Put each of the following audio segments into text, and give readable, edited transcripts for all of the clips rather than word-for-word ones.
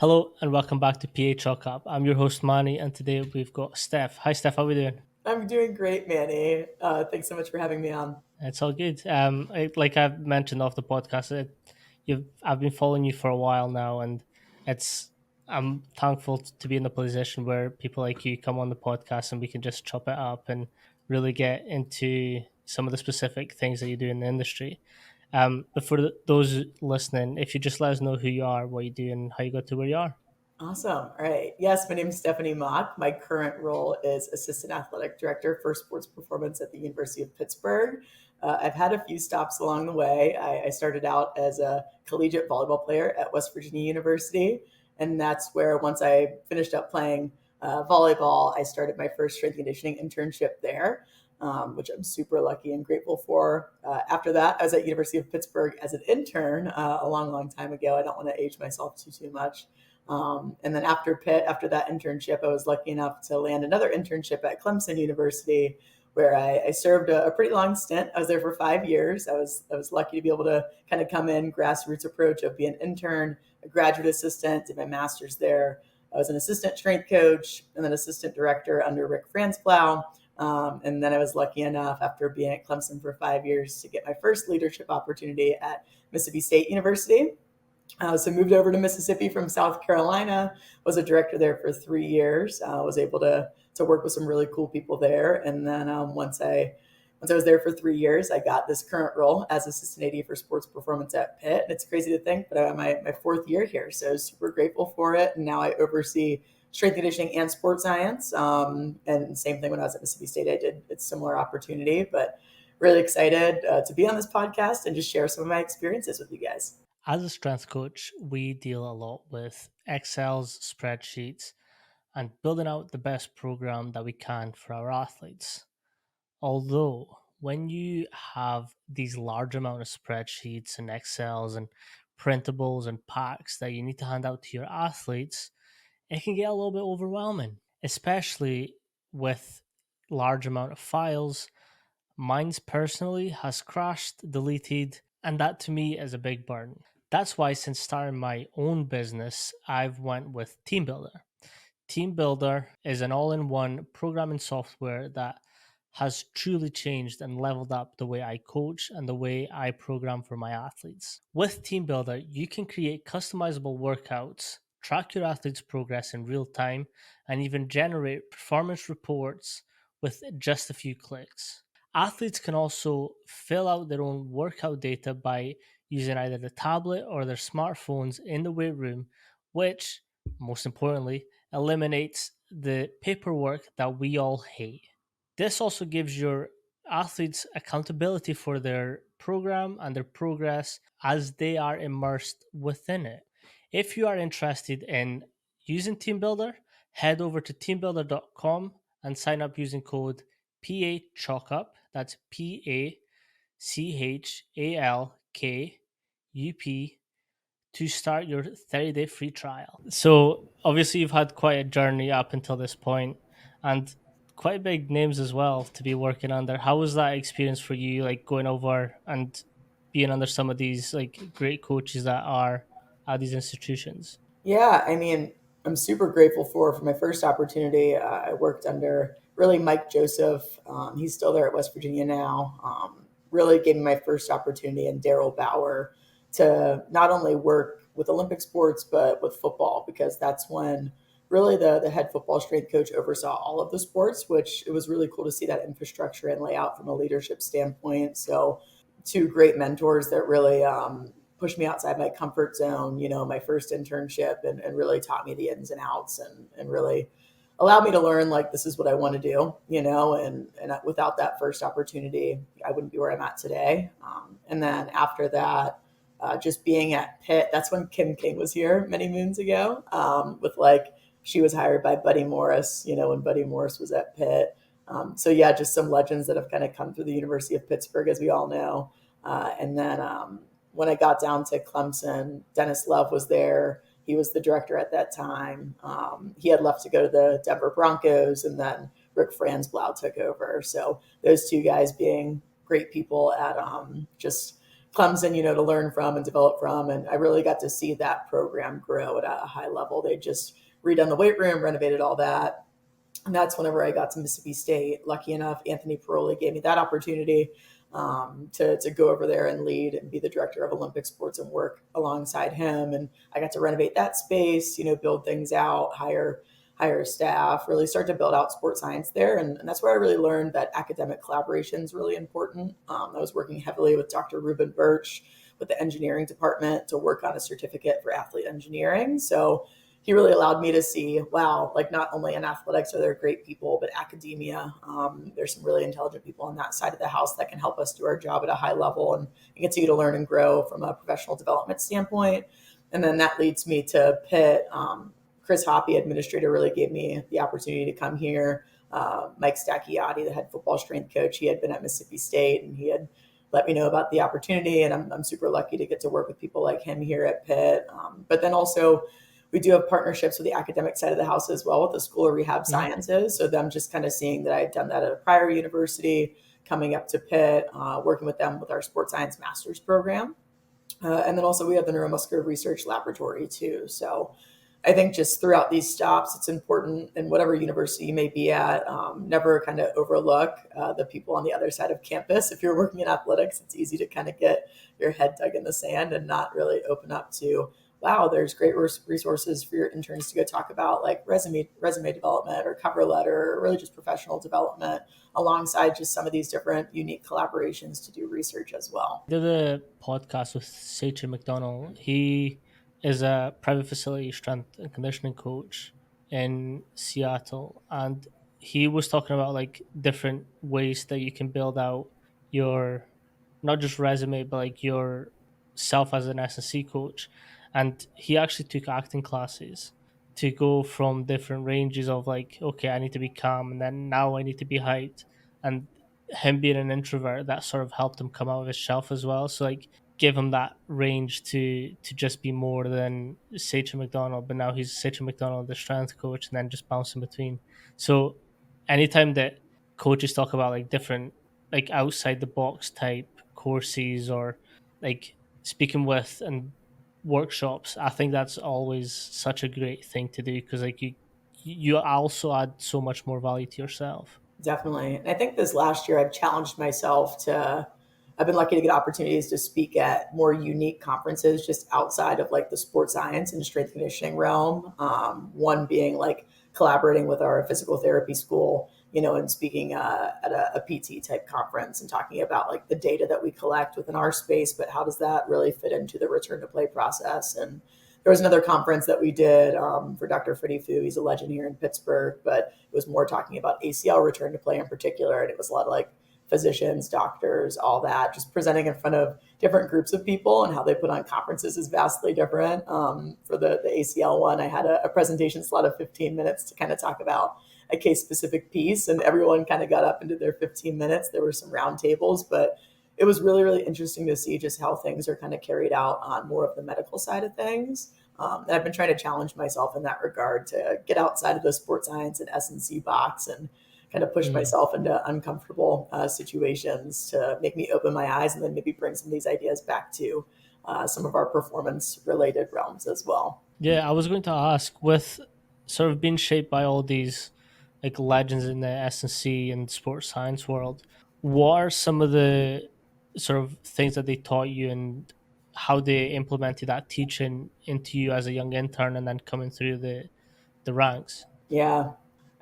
Hello and welcome back to PA Chalk Up. I'm your host Manny, and today we've got Steph. Hi, Steph. How are we doing? I'm doing great, Manny. Thanks so much for having me on. It's all good. Like I've mentioned off the podcast, I've been following you for a while now, and it's I'm thankful to be in the position where people like you come on the podcast and we can just chop it up and really get into some of the specific things that you do in the industry. But for those listening, if you just let us know who you are, what you do, and how you got to where you are. Awesome. All right. Yes, my name is Stephanie Mock. My current role is Assistant Athletic Director for Sports Performance at the University of Pittsburgh. I've had a few stops along the way. I started out as a collegiate volleyball player at West Virginia University. And that's where, once I finished up playing volleyball, I started my first strength and conditioning internship there, which I'm super lucky and grateful for. After that, I was at University of Pittsburgh as an intern a long, long time ago. I don't want to age myself too much. And then after Pitt, after that internship, I was lucky enough to land another internship at Clemson University, where I served a pretty long stint. I was there for 5 years. I was lucky to be able to kind of come in grassroots approach of being an intern, a graduate assistant, did my master's there. I was an assistant strength coach and then assistant director under Rick Franzblau. And then I was lucky enough after being at Clemson for 5 years to get my first leadership opportunity at Mississippi State University. So moved over to Mississippi from South Carolina, was a director there for 3 years, was able to work with some really cool people there. And then once I was there for 3 years, I got this current role as assistant AD for sports performance at Pitt. And it's crazy to think, but I'm my fourth year here. So super grateful for it. And now I oversee strength conditioning and sports science. And same thing when I was at Mississippi State, I did a similar opportunity, but really excited to be on this podcast and just share some of my experiences with you guys. As a strength coach, we deal a lot with Excel's, spreadsheets, and building out the best program that we can for our athletes. Although, when you have these large amount of spreadsheets and Excels and printables and packs that you need to hand out to your athletes, it can get a little bit overwhelming, especially with large amount of files. Mine's personally has crashed, deleted, and that to me is a big burden. That's why since starting my own business, I've went with TeamBuildr. TeamBuildr is an all-in-one programming software that has truly changed and leveled up the way I coach and the way I program for my athletes. With TeamBuildr, you can create customizable workouts, track your athletes' progress in real time, and even generate performance reports with just a few clicks. Athletes can also fill out their own workout data by using either the tablet or their smartphones in the weight room, which, most importantly, eliminates the paperwork that we all hate. This also gives your athletes accountability for their program and their progress as they are immersed within it. If you are interested in using TeamBuildr, head over to teambuildr.com and sign up using code PAChalkup. That's PACHALKUP to start your 30-day free trial. So obviously you've had quite a journey up until this point and quite big names as well to be working under. How was that experience for you, like going over and being under some of these like great coaches that are at these institutions? Yeah, I mean, I'm super grateful for my first opportunity. I worked under really Mike Joseph. He's still there at West Virginia now. Really gave me my first opportunity, and Daryl Bauer, to not only work with Olympic sports but with football, because that's when really the head football strength coach oversaw all of the sports, which it was really cool to see that infrastructure and layout from a leadership standpoint. So two great mentors that really pushed me outside my comfort zone, my first internship, and really taught me the ins and outs, and really allowed me to learn, like, this is what I want to do, and without that first opportunity, I wouldn't be where I'm at today. And then after that, just being at Pitt, that's when Kim King was here many moons ago, with like, she was hired by Buddy Morris, when Buddy Morris was at Pitt. So yeah, just some legends that have kind of come through the University of Pittsburgh, as we all know. And then when I got down to Clemson, Dennis Love was there. He was the director at that time. He had left to go to the Denver Broncos, and then Rick Franzblau took over. So those two guys being great people at just Clemson, to learn from and develop from. And I really got to see that program grow at a high level. They just redone the weight room, renovated all that. And that's whenever I got to Mississippi State. Lucky enough, Anthony Paroli gave me that opportunity to go over there and lead and be the director of Olympic sports and work alongside him. And I got to renovate that space, build things out, hire staff, really start to build out sports science there. And that's where I really learned that academic collaboration is really important. I was working heavily with Dr. Ruben Birch with the engineering department to work on a certificate for athlete engineering. So he really allowed me to see, wow, like not only in athletics are there great people, but academia, there's some really intelligent people on that side of the house that can help us do our job at a high level and continue to learn and grow from a professional development standpoint. And then that leads me to Pitt. Chris Hoppy, administrator, really gave me the opportunity to come here. Mike Stacchiotti, the head football strength coach, he had been at Mississippi State and he had let me know about the opportunity. And I'm super lucky to get to work with people like him here at Pitt. But then also, we do have partnerships with the academic side of the house as well with the School of Rehab Mm. Sciences. So them just kind of seeing that I had done that at a prior university, coming up to Pitt, working with them with our sports science master's program. And then also we have the neuromuscular research laboratory too. So I think just throughout these stops, it's important in whatever university you may be at, never kind of overlook the people on the other side of campus. If you're working in athletics, it's easy to kind of get your head dug in the sand and not really open up to, wow, there's great resources for your interns to go talk about like resume development or cover letter or really just professional development alongside just some of these different unique collaborations to do research as well. Did a podcast with Sachin McDonald. He is a private facility strength and conditioning coach in Seattle, and he was talking about like different ways that you can build out your not just resume, but like your self as an S&C coach. And he actually took acting classes to go from different ranges of like, okay, I need to be calm, and then now I need to be hyped, and him being an introvert, that sort of helped him come out of his shelf as well. So like give him that range to just be more than Sachin McDonald, but now he's Sachin McDonald, the strength coach, and then just bouncing between. So anytime that coaches talk about like different like outside the box type courses or like speaking with and workshops, I think that's always such a great thing to do because like you also add so much more value to yourself. Definitely. And I think this last year I've challenged myself I've been lucky to get opportunities to speak at more unique conferences just outside of like the sports science and strength conditioning realm. One being like collaborating with our physical therapy school, and speaking at a PT type conference and talking about like the data that we collect within our space, but how does that really fit into the return to play process? And there was another conference that we did for Dr. Freddie Fu. He's a legend here in Pittsburgh, but it was more talking about ACL return to play in particular. And it was a lot of like physicians, doctors, all that, just presenting in front of different groups of people and how they put on conferences is vastly different. For the ACL one, I had a presentation slot of 15 minutes to kind of talk about a case specific piece, and everyone kind of got up into their 15 minutes. There were some round tables, but it was really, really interesting to see just how things are kind of carried out on more of the medical side of things. And I've been trying to challenge myself in that regard to get outside of the sports science and S&C box and kind of push Mm. myself into uncomfortable situations to make me open my eyes and then maybe bring some of these ideas back to some of our performance related realms as well. Yeah, I was going to ask with sort of being shaped by all these like legends in the S&C and sports science world, what are some of the sort of things that they taught you and how they implemented that teaching into you as a young intern and then coming through the ranks? Yeah,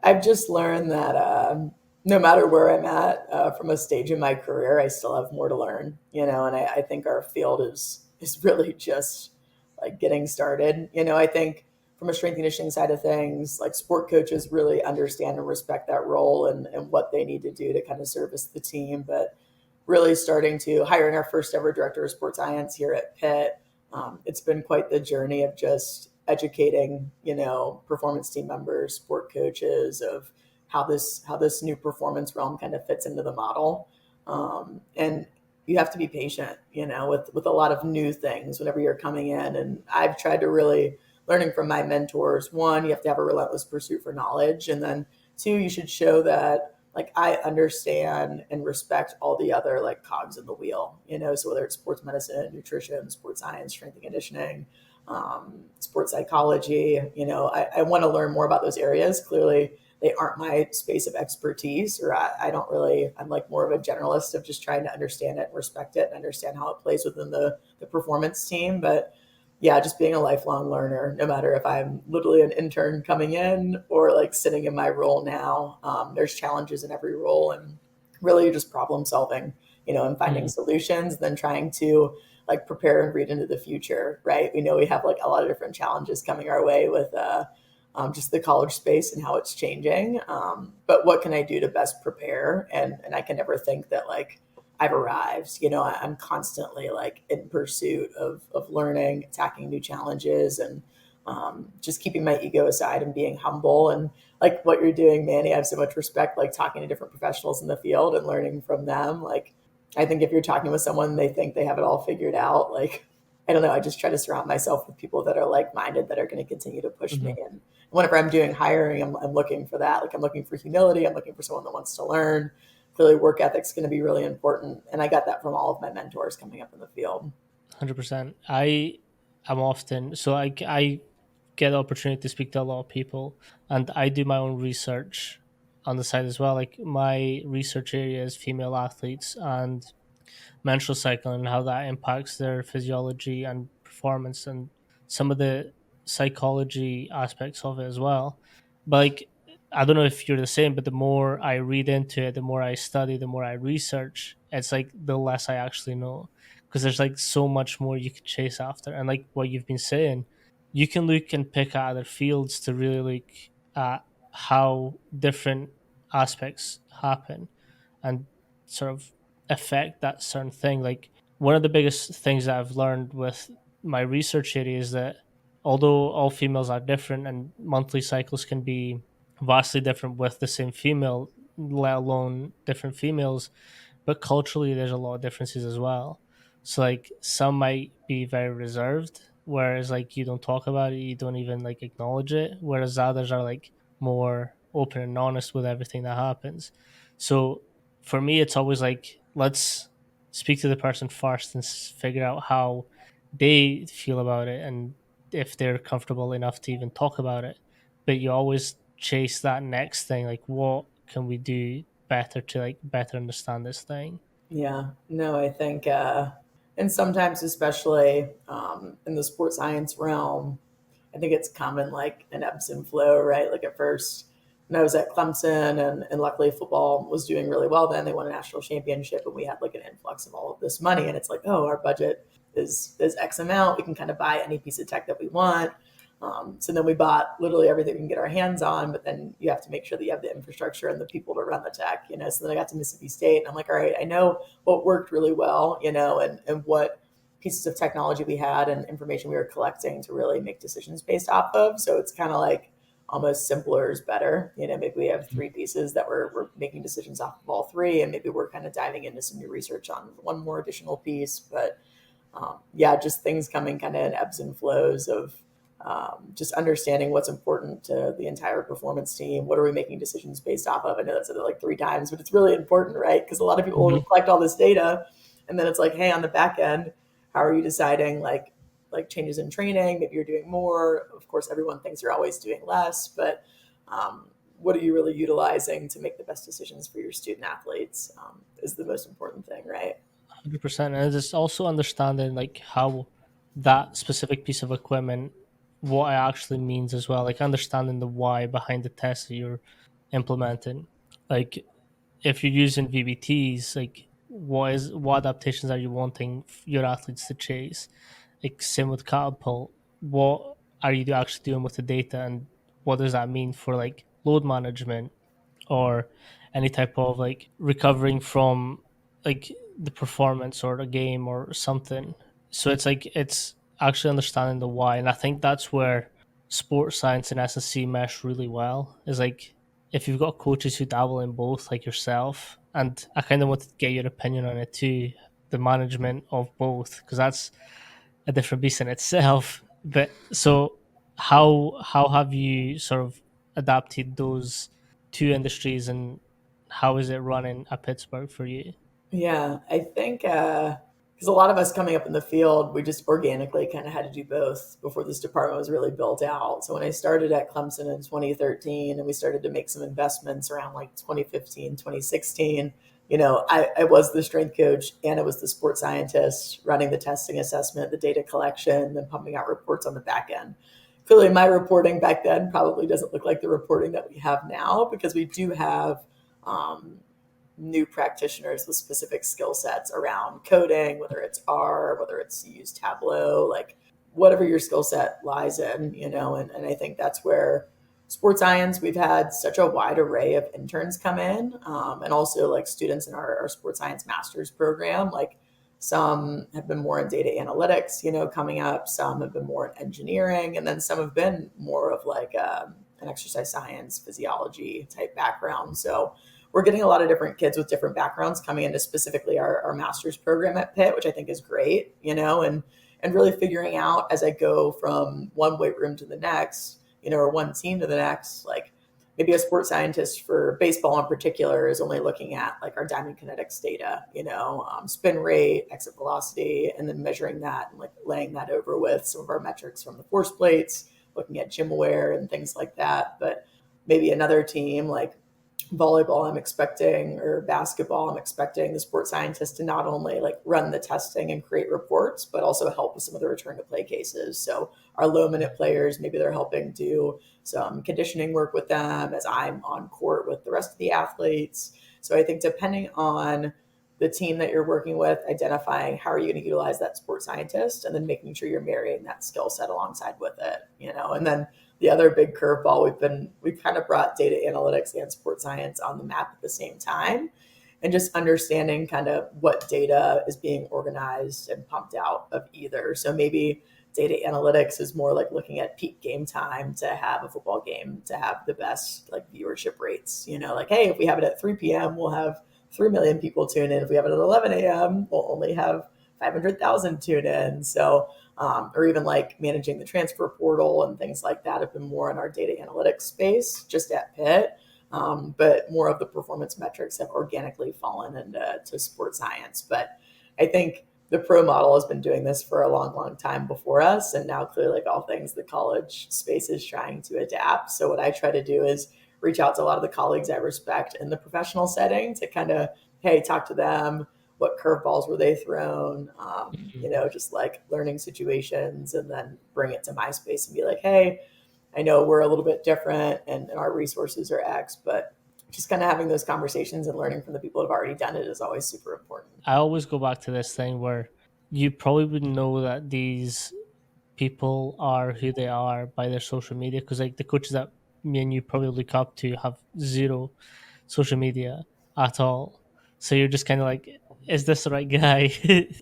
I've just learned that no matter where I'm at from a stage in my career, I still have more to learn. And I think our field is really just like getting started. I think from a strength and conditioning side of things, like sport coaches really understand and respect that role and what they need to do to kind of service the team. But really starting to hiring our first ever director of sports science here at Pitt, it's been quite the journey of just educating, performance team members, sport coaches of how this new performance realm kind of fits into the model. And you have to be patient, with a lot of new things whenever you're coming in. And I've tried to really learning from my mentors. One, you have to have a relentless pursuit for knowledge, and then two, you should show that like I understand and respect all the other like cogs in the wheel, so whether it's sports medicine, nutrition, sports science, strength and conditioning, sports psychology, I want to learn more about those areas. Clearly they aren't my space of expertise, or I don't really, I'm like more of a generalist of just trying to understand it, respect it, and understand how it plays within the performance team. But yeah, just being a lifelong learner, no matter if I'm literally an intern coming in or like sitting in my role now. There's challenges in every role, and really just problem solving, and finding Mhm. solutions, then trying to like prepare and read into the future, right? We know we have like a lot of different challenges coming our way with just the college space and how it's changing. But what can I do to best prepare? And I can never think that like I've arrived. I'm constantly like in pursuit of learning, attacking new challenges, and just keeping my ego aside and being humble. And like what you're doing, Manny, I have so much respect, like talking to different professionals in the field and learning from them. Like, I think if you're talking with someone, they think they have it all figured out. Like, I don't know. I just try to surround myself with people that are like minded, that are going to continue to push me. Mhm. And whenever I'm doing hiring, I'm looking for that. Like, I'm looking for humility. I'm looking for someone that wants to learn. Clearly, work ethic's going to be really important. And I got that from all of my mentors coming up in the field. 100%. I am often, so I get the opportunity to speak to a lot of people, and I do my own research on the side as well. Like my research area is female athletes and menstrual cycle and how that impacts their physiology and performance and some of the psychology aspects of it as well. But like, I don't know if you're the same, but the more I read into it, the more I study, the more I research, it's like the less I actually know, because there's like so much more you could chase after. And like what you've been saying, you can look and pick at other fields to really look at how different aspects happen and sort of affect that certain thing. Like one of the biggest things that I've learned with my research area is that although all females are different and monthly cycles can be vastly different with the same female, let alone different females, but culturally there's a lot of differences as well. So like some might be very reserved, whereas like you don't talk about it, you don't even like acknowledge it, whereas others are like more open and honest with everything that happens. So for me it's always like, let's speak to the person first and figure out how they feel about it and if they're comfortable enough to even talk about it. But you always chase that next thing, like what can we do better to like better understand this thing. Yeah, no, I think, and sometimes, especially in the sports science realm, I think it's common like an ebbs and flow, right? Like at first, when I was at Clemson, and luckily football was doing really well then, they won a national championship, and we had like an influx of all of this money. And it's like, oh, our budget is X amount. We can kind of buy any piece of tech that we want. So then we bought literally everything we can get our hands on, but then you have to make sure that you have the infrastructure and the people to run the tech, So then I got to Mississippi State, and I'm like, all right, I know what worked really well, and what pieces of technology we had and information we were collecting to really make decisions based off of. So it's kind of like almost simpler is better. Maybe we have three pieces that we're making decisions off of all three, and maybe we're kind of diving into some new research on one more additional piece. But yeah, just things coming kind of in ebbs and flows of just understanding what's important to the entire performance team. What are we making decisions based off of? I know that's said it like three times, but it's really important, right? Because a lot of people will Hmm. collect all this data, and then it's like, hey, on the back end, how are you deciding like changes in training? Maybe you're doing more. Of course, everyone thinks you're always doing less, but what are you really utilizing to make the best decisions for your student athletes is the most important thing, right? 100%. And it's also understanding like how that specific piece of equipment, what it actually means as well, like understanding the why behind the test that you're implementing. Like if you're using VBTs, like what adaptations are you wanting your athletes to chase? Like same with catapult, what are you actually doing with the data, and what does that mean for like load management or any type of like recovering from like the performance or the game or something. So it's like it's actually understanding the why, and I think that's where sports science and SSC mesh really well. Is like if you've got coaches who dabble in both, like yourself, and I kind of wanted to get your opinion on it too, the management of both, because that's a different beast in itself. But so how have you sort of adapted those two industries, and how is it running at Pittsburgh for you? Yeah, I think because a lot of us coming up in the field, we just organically kind of had to do both before this department was really built out. So when I started at Clemson in 2013 and we started to make some investments around like 2015, 2016, I was the strength coach and I was the sports scientist running the testing assessment, the data collection, then pumping out reports on the back end. Clearly, my reporting back then probably doesn't look like the reporting that we have now because we do have um, new practitioners with specific skill sets around coding, whether it's R, whether it's use Tableau, like whatever your skill set lies in, and I think that's where sports science, we've had such a wide array of interns come in, and also like students in our sports science master's program, like some have been more in data analytics, coming up, some have been more in engineering, and then some have been more of like an exercise science, physiology type background. So we're getting a lot of different kids with different backgrounds coming into specifically our master's program at Pitt, which I think is great, and really figuring out as I go from one weight room to the next, or one team to the next, like maybe a sports scientist for baseball in particular is only looking at like our diamond kinetics data, spin rate, exit velocity, and then measuring that and like laying that over with some of our metrics from the force plates, looking at gym wear and things like that. But maybe another team like volleyball, I'm expecting, or basketball, I'm expecting the sports scientist to not only like run the testing and create reports, but also help with some of the return to play cases. So our low minute players, maybe they're helping do some conditioning work with them as I'm on court with the rest of the athletes. So I think depending on the team that you're working with, identifying how are you going to utilize that sports scientist and then making sure you're marrying that skill set alongside with it, and then the other big curveball, we've kind of brought data analytics and sports science on the map at the same time, and just understanding kind of what data is being organized and pumped out of either. So maybe data analytics is more like looking at peak game time to have a football game to have the best like viewership rates. Like, hey, if we have it at 3 p.m., we'll have 3 million people tune in. If we have it at 11 a.m., we'll only have 500,000 tune in. So or even like managing the transfer portal and things like that have been more in our data analytics space just at Pitt. But more of the performance metrics have organically fallen into sports science. But I think the pro model has been doing this for a long, long time before us. And now clearly, like all things, the college space is trying to adapt. So what I try to do is reach out to a lot of the colleagues I respect in the professional setting to kind of, hey, talk to them, what curveballs were they thrown, Mhm. just like learning situations, and then bring it to my space and be like, hey, I know we're a little bit different and our resources are X, but just kind of having those conversations and learning from the people who have already done it is always super important. I always go back to this thing where you probably wouldn't know that these people are who they are by their social media, because like the coaches that me and you probably look up to have zero social media at all. So you're just kind of like, is this the right guy?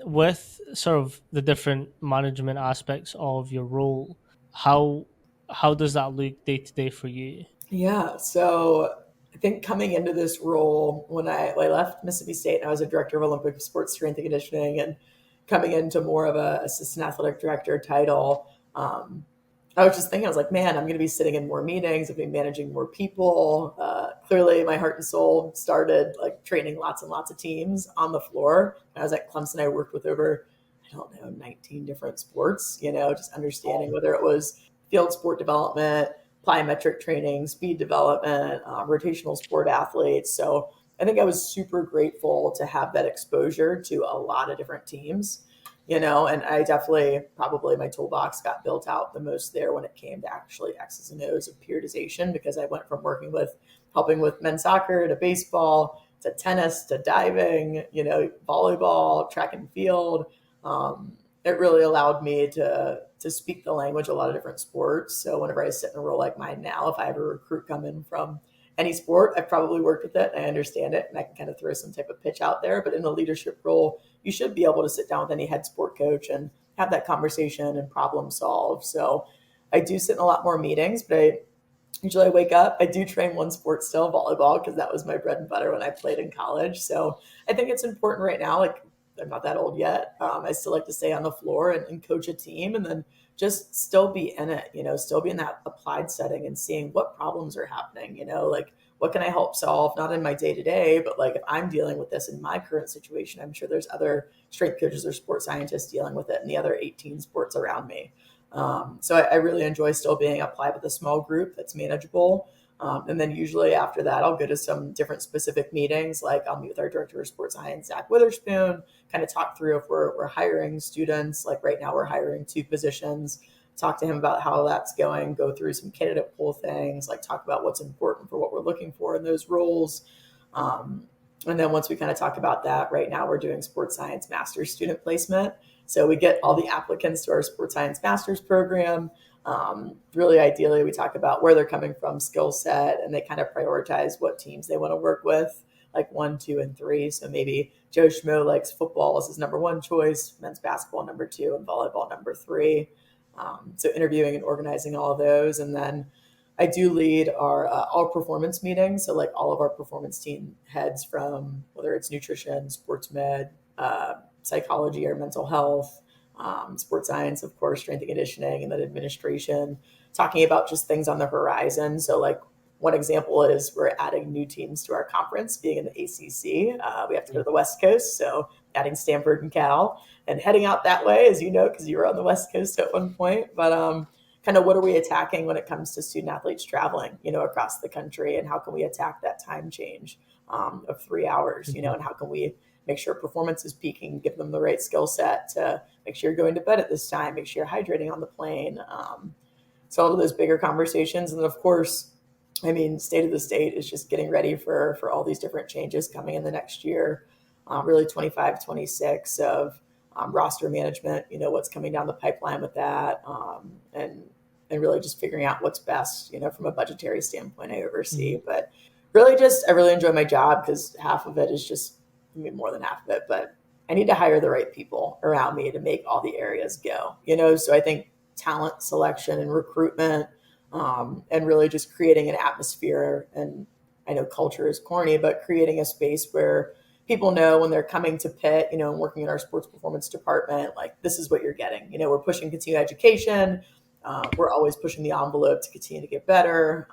With sort of the different management aspects of your role, how how does that look day to day for you? Yeah. So I think coming into this role, when I left Mississippi State and I was a director of Olympic sports strength and conditioning, and coming into more of a assistant athletic director title, I was just thinking, I was like, man, I'm going to be sitting in more meetings, I'm going to be managing more people. Clearly, my heart and soul started like training lots and lots of teams on the floor. When I was at Clemson, I worked with over, I don't know, 19 different sports, just understanding whether it was field sport development, plyometric training, speed development, rotational sport athletes. So I think I was super grateful to have that exposure to a lot of different teams, and I definitely, probably my toolbox got built out the most there when it came to actually X's and O's of periodization, because I went from helping with men's soccer to baseball to tennis to diving, volleyball, track and field. It really allowed me to speak the language of a lot of different sports. So whenever I sit in a role like mine now, if I have a recruit come in from any sport, I've probably worked with it, I understand it, and I can kind of throw some type of pitch out there. But in a leadership role, you should be able to sit down with any head sport coach and have that conversation and problem solve. So I do sit in a lot more meetings, but usually I wake up. I do train one sport still, volleyball, because that was my bread and butter when I played in college. So I think it's important right now. Like, I'm not that old yet. I still like to stay on the floor and coach a team, and then just still be in it, still be in that applied setting and seeing what problems are happening, like what can I help solve, not in my day to day, but like if I'm dealing with this in my current situation, I'm sure there's other strength coaches or sports scientists dealing with it in the other 18 sports around me. So I really enjoy still being applied with a small group that's manageable. And then usually after that, I'll go to some different specific meetings. Like I'll meet with our director of sports science, Zach Witherspoon, kind of talk through if we're hiring students. Like right now, we're hiring 2 positions. Talk to him about how that's going, go through some candidate pool things, like talk about what's important for what we're looking for in those roles. Um, and then once we kind of talk about that, right now we're doing sports science master's student placement. So we get all the applicants to our sports science master's program. Really, ideally, we talk about where they're coming from, skill set, and they kind of prioritize what teams they want to work with, like 1, 2, and 3. So maybe Joe Schmo likes football as his number one choice, men's basketball number two, and volleyball number three. So interviewing and organizing all of those, and then I do lead our all performance meetings. So like all of our performance team heads, from whether it's nutrition, sports med, psychology or mental health, sports science, of course, strength and conditioning, and then administration, talking about just things on the horizon. So like one example is we're adding new teams to our conference, being in the ACC. We have to go to the West Coast, so adding Stanford and Cal, and heading out that way, as you know, because you were on the West Coast at one point. But kind of what are we attacking when it comes to student athletes traveling, across the country, and how can we attack that time change of 3 hours, Mhm. and how can we make sure performance is peaking, give them the right skill set to make sure you're going to bed at this time, make sure you're hydrating on the plane. So all of those bigger conversations, and then of course, I mean, state of the state is just getting ready for all these different changes coming in the next year, really 25, 26 of roster management, what's coming down the pipeline with that, and really just figuring out what's best, from a budgetary standpoint I oversee. Mhm. But really just, I really enjoy my job because half of it is just, I mean, more than half of it, but I need to hire the right people around me to make all the areas go, so I think talent selection and recruitment, and really just creating an atmosphere. And I know culture is corny, but creating a space where people know when they're coming to Pitt, and working in our sports performance department, like this is what you're getting. We're pushing continuing education. We're always pushing the envelope to continue to get better.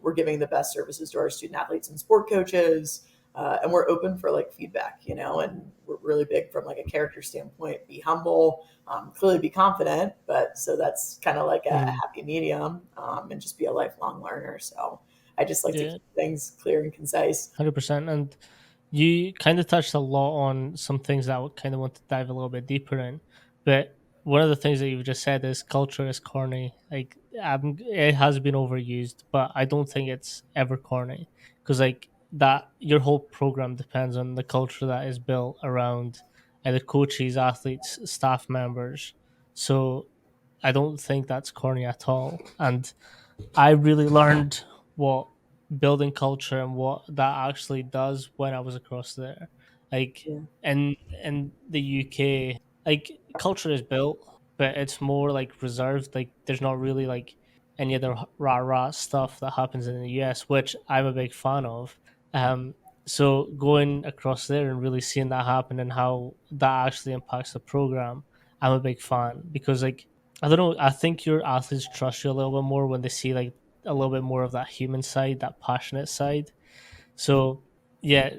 We're giving the best services to our student athletes and sport coaches. And we're open for like feedback, and we're really big from like a character standpoint. Be humble, clearly be confident, but so that's kind of like a Mhm. happy medium, and just be a lifelong learner. So I just like to Yeah, keep things clear and concise. 100%. And you kind of touched a lot on some things that I would kind of want to dive a little bit deeper in. But one of the things that you've just said is culture is corny. Like, it has been overused, but I don't think it's ever corny, because like that, your whole program depends on the culture that is built around either coaches, athletes, staff members. So I don't think that's corny at all. And I really learned what building culture and what that actually does when I was across there. Like Yeah. in the UK, like culture is built, but it's more like reserved. Like there's not really like any other rah rah stuff that happens in the US, which I'm a big fan of. Um, so going across there and really seeing that happen and how that actually impacts the program, I'm a big fan, because like I don't know. I think your athletes trust you a little bit more when they see like a little bit more of that human side, that passionate side. So yeah,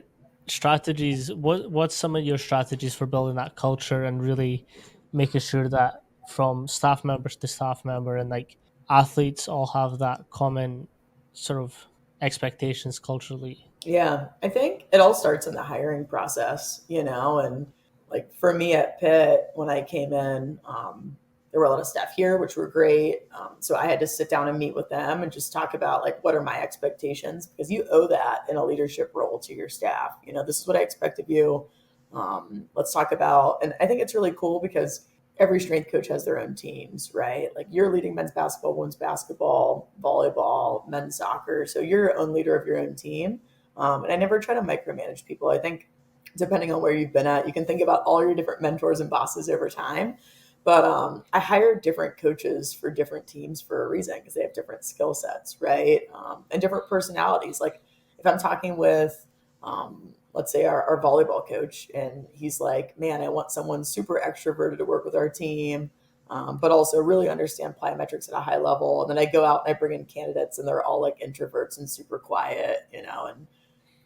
strategies. What's some of your strategies for building that culture and really making sure that from staff members to staff member and like athletes all have that common sort of expectations culturally? Yeah, I think it all starts in the hiring process, and like for me at Pitt, when I came in, there were a lot of staff here, which were great. So I had to sit down and meet with them and just talk about like, what are my expectations? Because you owe that in a leadership role to your staff. This is what I expect of you. Let's talk about, and I think it's really cool because every strength coach has their own teams, right? Like you're leading men's basketball, women's basketball, volleyball, men's soccer. So you're your own leader of your own team. And I never try to micromanage people. I think depending on where you've been at, you can think about all your different mentors and bosses over time. But I hire different coaches for different teams for a reason, because they have different skill sets, right? And different personalities. Like if I'm talking with, let's say, our volleyball coach, and he's like, man, I want someone super extroverted to work with our team. but also really understand plyometrics at a high level. And then I go out and I bring in candidates, and they're all like introverts and super quiet, and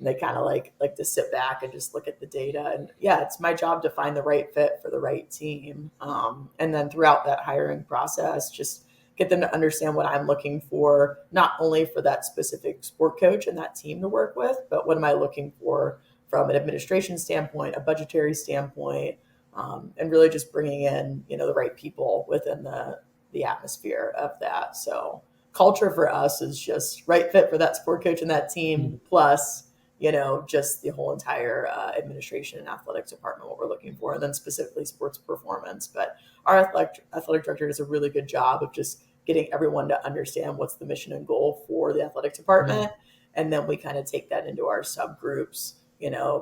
they kind of like to sit back and just look at the data. And yeah, it's my job to find the right fit for the right team, and then throughout that hiring process, just get them to understand what I'm looking for, not only for that specific sport coach and that team to work with, but what am I looking for from an administration standpoint, a budgetary standpoint, and really just bringing in the right people within the atmosphere of that. So culture for us is just right fit for that sport coach and that team, Mm. plus just the whole entire administration and athletics department, what we're looking for, and then specifically sports performance. But our athletic director does a really good job of just getting everyone to understand what's the mission and goal for the athletic Yeah. department. And then we kind of take that into our subgroups,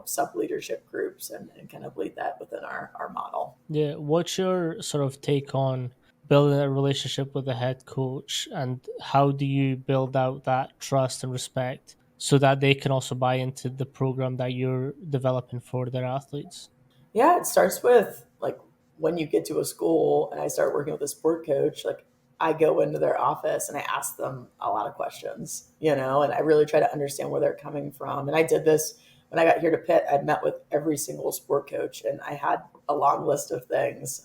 sub leadership groups, and kind of lead that within our model. Yeah. What's your sort of take on building a relationship with the head coach, and how do you build out that trust and respect so that they can also buy into the program that you're developing for their athletes? Yeah, it starts with like when you get to a school and I start working with a sport coach, like I go into their office and I ask them a lot of questions, and I really try to understand where they're coming from. And I did this when I got here to Pitt. I'd met with every single sport coach and I had a long list of things.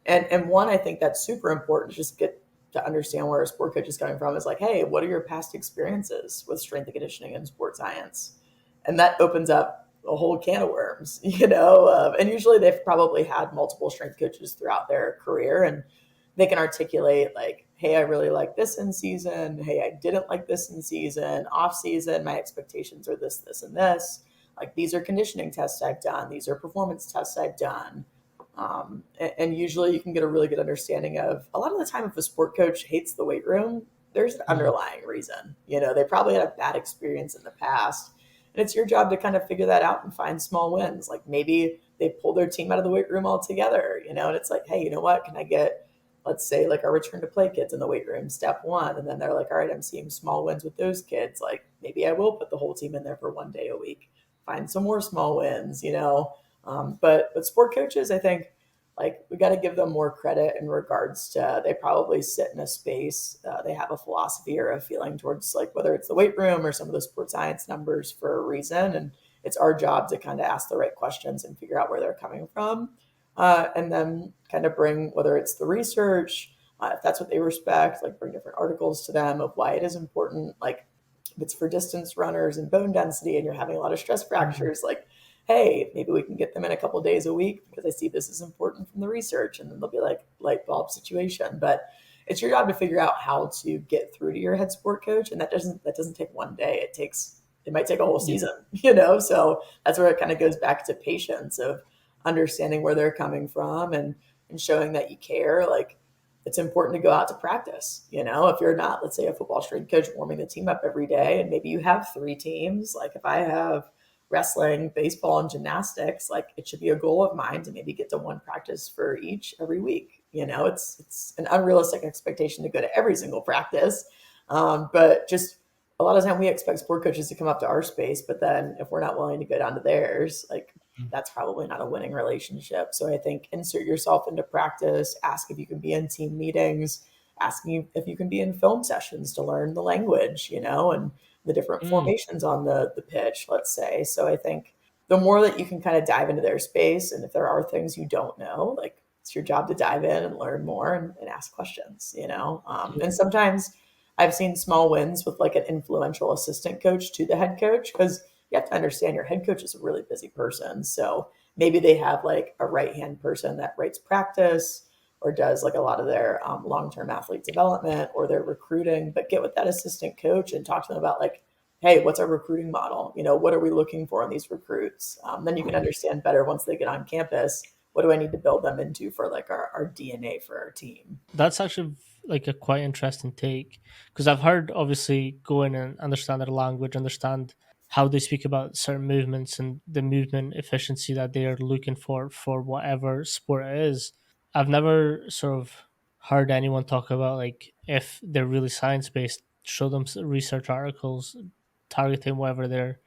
And one, I think that's super important to just get to understand where a sport coach is coming from is like, hey, what are your past experiences with strength and conditioning and sport science? And that opens up a whole can of worms, and usually they've probably had multiple strength coaches throughout their career, and they can articulate like, hey, I really like this in season. Hey, I didn't like this in season. Off season, my expectations are this, this, and this. Like, these are conditioning tests I've done. These are performance tests I've done. And usually you can get a really good understanding of a lot of the time if a sport coach hates the weight room, there's an Mm. underlying reason. They probably had a bad experience in the past. And it's your job to kind of figure that out and find small wins. Like maybe they pull their team out of the weight room altogether, and it's like, hey, you know what? Can I get, let's say, like our return to play kids in the weight room, step one. And then they're like, all right, I'm seeing small wins with those kids. Like maybe I will put the whole team in there for one day a week, find some more small wins. But sport coaches, I think, like we got to give them more credit in regards to they probably sit in a space. They have a philosophy or a feeling towards like whether it's the weight room or some of the sports science numbers for a reason. And it's our job to kind of ask the right questions and figure out where they're coming from. And then kind of bring, whether it's the research, if that's what they respect, like bring different articles to them of why it is important. Like if it's for distance runners and bone density and you're having a lot of stress Mm. fractures, like, hey, maybe we can get them in a couple days a week because I see this is important from the research. And then they'll be like light bulb situation. But it's your job to figure out how to get through to your head sport coach. And that doesn't take one day. It might take a whole Yeah. season. So that's where it kind of goes back to patience of understanding where they're coming from and showing that you care. Like it's important to go out to practice. If you're not, let's say, a football strength coach warming the team up every day, and maybe you have three teams, like if I have wrestling, baseball, and gymnastics, like it should be a goal of mine to maybe get to one practice for each every week. It's an unrealistic expectation to go to every single practice, but just a lot of time we expect sport coaches to come up to our space, but then if we're not willing to go down to theirs, like that's probably not a winning relationship. So I think insert yourself into practice, ask if you can be in team meetings, asking if you can be in film sessions to learn the language, and the different Mm. formations on the pitch, let's say. So I think the more that you can kind of dive into their space, and if there are things you don't know, like it's your job to dive in and learn more and ask questions. And Yeah. sometimes I've seen small wins with like an influential assistant coach to the head coach because you have to understand your head coach is a really busy person. So maybe they have like a right hand person that writes practice or does like a lot of their long term athlete development or their recruiting, but get with that assistant coach and talk to them about like, hey, what's our recruiting model? What are we looking for in these recruits? Then you can understand better once they get on campus. What do I need to build them into for like our DNA for our team? That's actually like a quite interesting take, because I've heard obviously go in and understand their language, understand how they speak about certain movements and the movement efficiency that they are looking for whatever sport it is. I've never sort of heard anyone talk about like if they're really science based, show them research articles targeting whatever their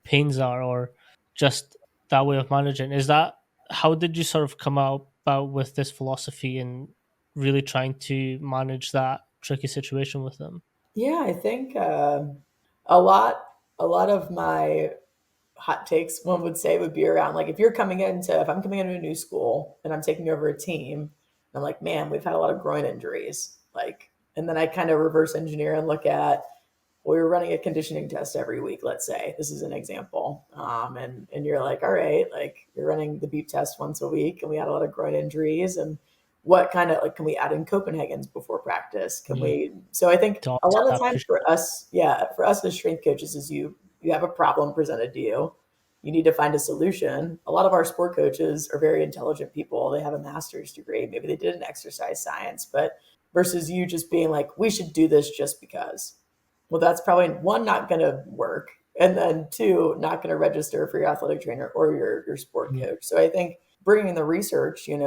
pains are, or just that way of managing. Is that how did you sort of come out about with this philosophy, and really trying to manage that tricky situation with them? Yeah, I think a lot a lot of my hot takes one would say would be around like if I'm coming into a new school and I'm taking over a team, and I'm like, man, we've had a lot of groin injuries. Like, and then I kind of reverse engineer and look at, well, we were running a conditioning test every week, let's say. This is an example. And you're like, all right, like you're running the beep test once a week and we had a lot of groin injuries. And what kind of like can we add in Copenhagen's before practice? Can Mm. we so I think To a offset lot of that times push. for us, yeah, for us as strength coaches is you have a problem presented to you. You need to find a solution. A lot of our sport coaches are very intelligent people. They have a master's degree. Maybe they did an exercise science, but versus you just being like, we should do this just because. Well, that's probably one, not going to work. And then two, not going to register for your athletic trainer or your sport Mm. coach. So I think bringing the research, and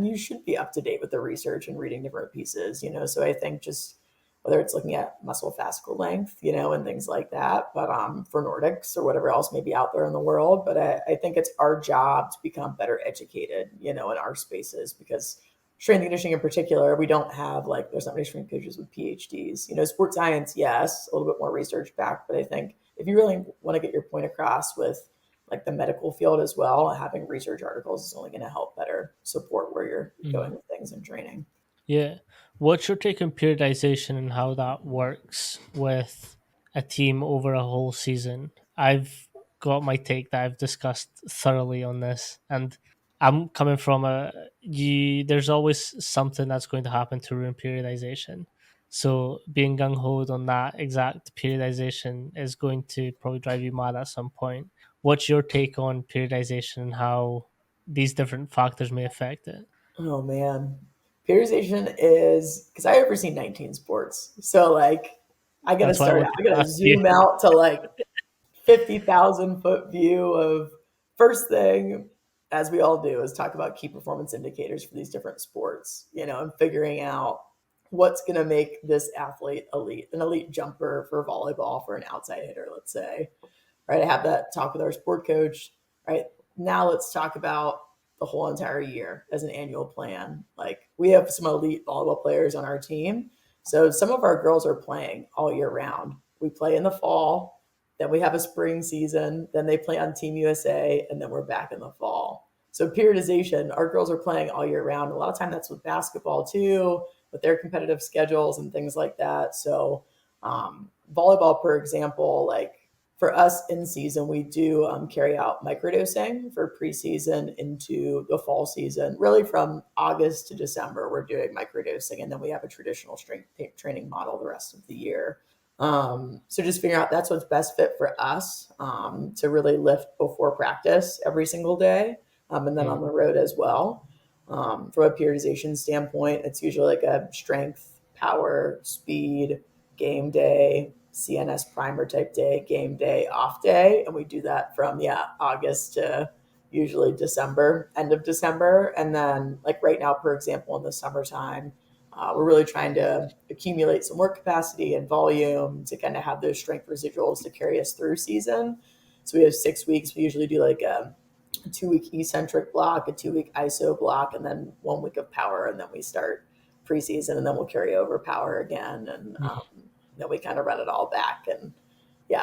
you should be up to date with the research and reading different pieces, So I think just whether it's looking at muscle fascicle length, and things like that, but for Nordics or whatever else may be out there in the world. But I think it's our job to become better educated, in our spaces because strength and conditioning in particular, we don't have like there's not many strength coaches with PhDs. Sports science, yes, a little bit more research back, but I think if you really want to get your point across with like the medical field as well, having research articles is only going to help better support where you're going Mm. with things in training. Yeah. What's your take on periodization and how that works with a team over a whole season? I've got my take that I've discussed thoroughly on this, and I'm coming from a you. There's always something that's going to happen to ruin periodization. So being gung ho on that exact periodization is going to probably drive you mad at some point. What's your take on periodization and how these different factors may affect it? Oh man, periodization is because I oversee 19 sports, so like I got to That's why I start out. wanted I to got to ask you. zoom out to like 50,000 foot view of first thing, as we all do, is talk about key performance indicators for these different sports, and figuring out what's going to make this athlete elite, an elite jumper for volleyball for an outside hitter, let's say, right? I have that talk with our sport coach, right? Now let's talk about the whole entire year as an annual plan. Like we have some elite volleyball players on our team. So some of our girls are playing all year round. We play in the fall, then we have a spring season, then they play on Team USA, and then we're back in the fall. So periodization, our girls are playing all year round. A lot of time that's with basketball too, with their competitive schedules and things like that. So volleyball, for example, like for us in season, we do carry out microdosing for preseason into the fall season. Really, from August to December, we're doing microdosing, and then we have a traditional strength training model the rest of the year. So just figuring out that's what's best fit for us to really lift before practice every single day, and then on Mm. the road as well. From a periodization standpoint, it's usually like a strength, power, speed, game day, CNS primer type day, game day, off day. And we do that from, August to usually December, end of December. And then, like right now, for example, in the summertime, we're really trying to accumulate some work capacity and volume to kind of have those strength residuals to carry us through season. So we have 6 weeks. We usually do like a 2 week eccentric block, a 2 week ISO block, and then 1 week of power. And then we start preseason, and then we'll carry over power again. And then we kind of run it all back and,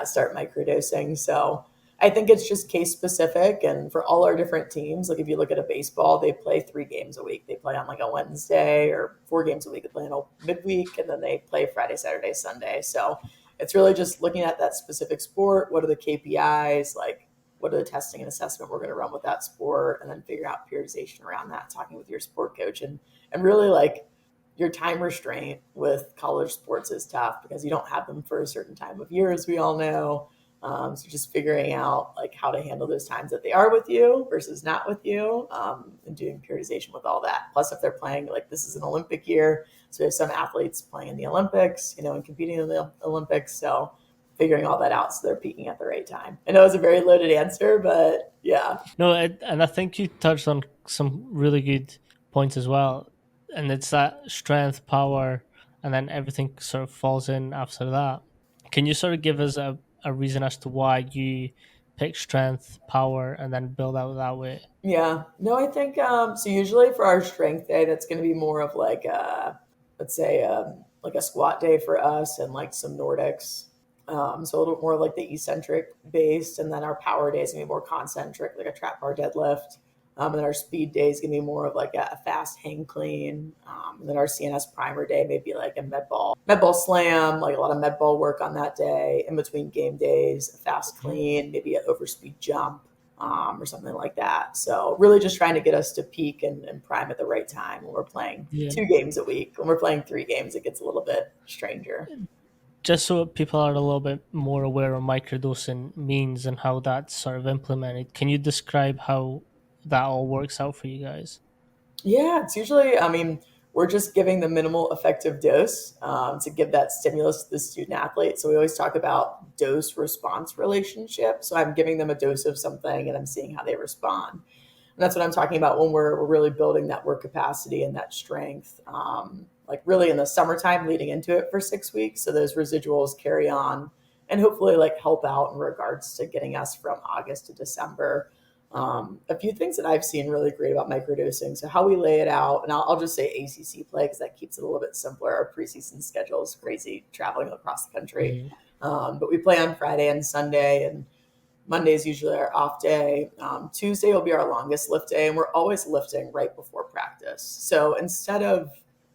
start microdosing. So I think it's just case specific. And for all our different teams, like if you look at a baseball, they play 3 games a week. They play on like a Wednesday, or 4 games a week. They play on a midweek, and then they play Friday, Saturday, Sunday. So it's really just looking at that specific sport. What are the KPIs? Like, what are the testing and assessment we're going to run with that sport, and then figure out periodization around that, talking with your sport coach. And really like your time restraint with college sports is tough because you don't have them for a certain time of year, as we all know. So just figuring out like how to handle those times that they are with you versus not with you, and doing periodization with all that. Plus, if they're playing, like this is an Olympic year, so we have some athletes playing in the Olympics, and competing in the Olympics. So figuring all that out so they're peaking at the right time. I know it's a very loaded answer, but yeah. No, and I think you touched on some really good points as well. And it's that strength, power, and then everything sort of falls in after that. Can you sort of give us a reason as to why you pick strength, power, and then build out that way? Yeah. No, I think so. Usually for our strength day, that's going to be more of like let's say like a squat day for us and like some Nordics. So a little bit more like the eccentric based, and then our power day is gonna be more concentric, like a trap bar deadlift. And then our speed day is gonna be more of like a fast hang clean. And then our CNS primer day may be like a med ball slam, like a lot of med ball work on that day. In between game days, a fast Mhm. clean, maybe an overspeed jump, or something like that. So really just trying to get us to peak and prime at the right time when we're playing Yeah. 2 games a week. When we're playing 3 games, it gets a little bit stranger. Just so people are a little bit more aware of microdosing means and how that's sort of implemented, can you describe how that all works out for you guys? Yeah, it's usually, I mean, we're just giving the minimal effective dose to give that stimulus to the student athlete. So we always talk about dose response relationship. So I'm giving them a dose of something and I'm seeing how they respond. And that's what I'm talking about when we're really building that work capacity and that strength, like really in the summertime leading into it for 6 weeks. So those residuals carry on and hopefully like help out in regards to getting us from August to December. A few things that I've seen really great about microdosing. So how we lay it out, and I'll just say ACC play because that keeps it a little bit simpler. Our preseason schedule is crazy traveling across the country. Mhm. But we play on Friday and Sunday, and Monday is usually our off day. Tuesday will be our longest lift day, and we're always lifting right before practice. So instead of,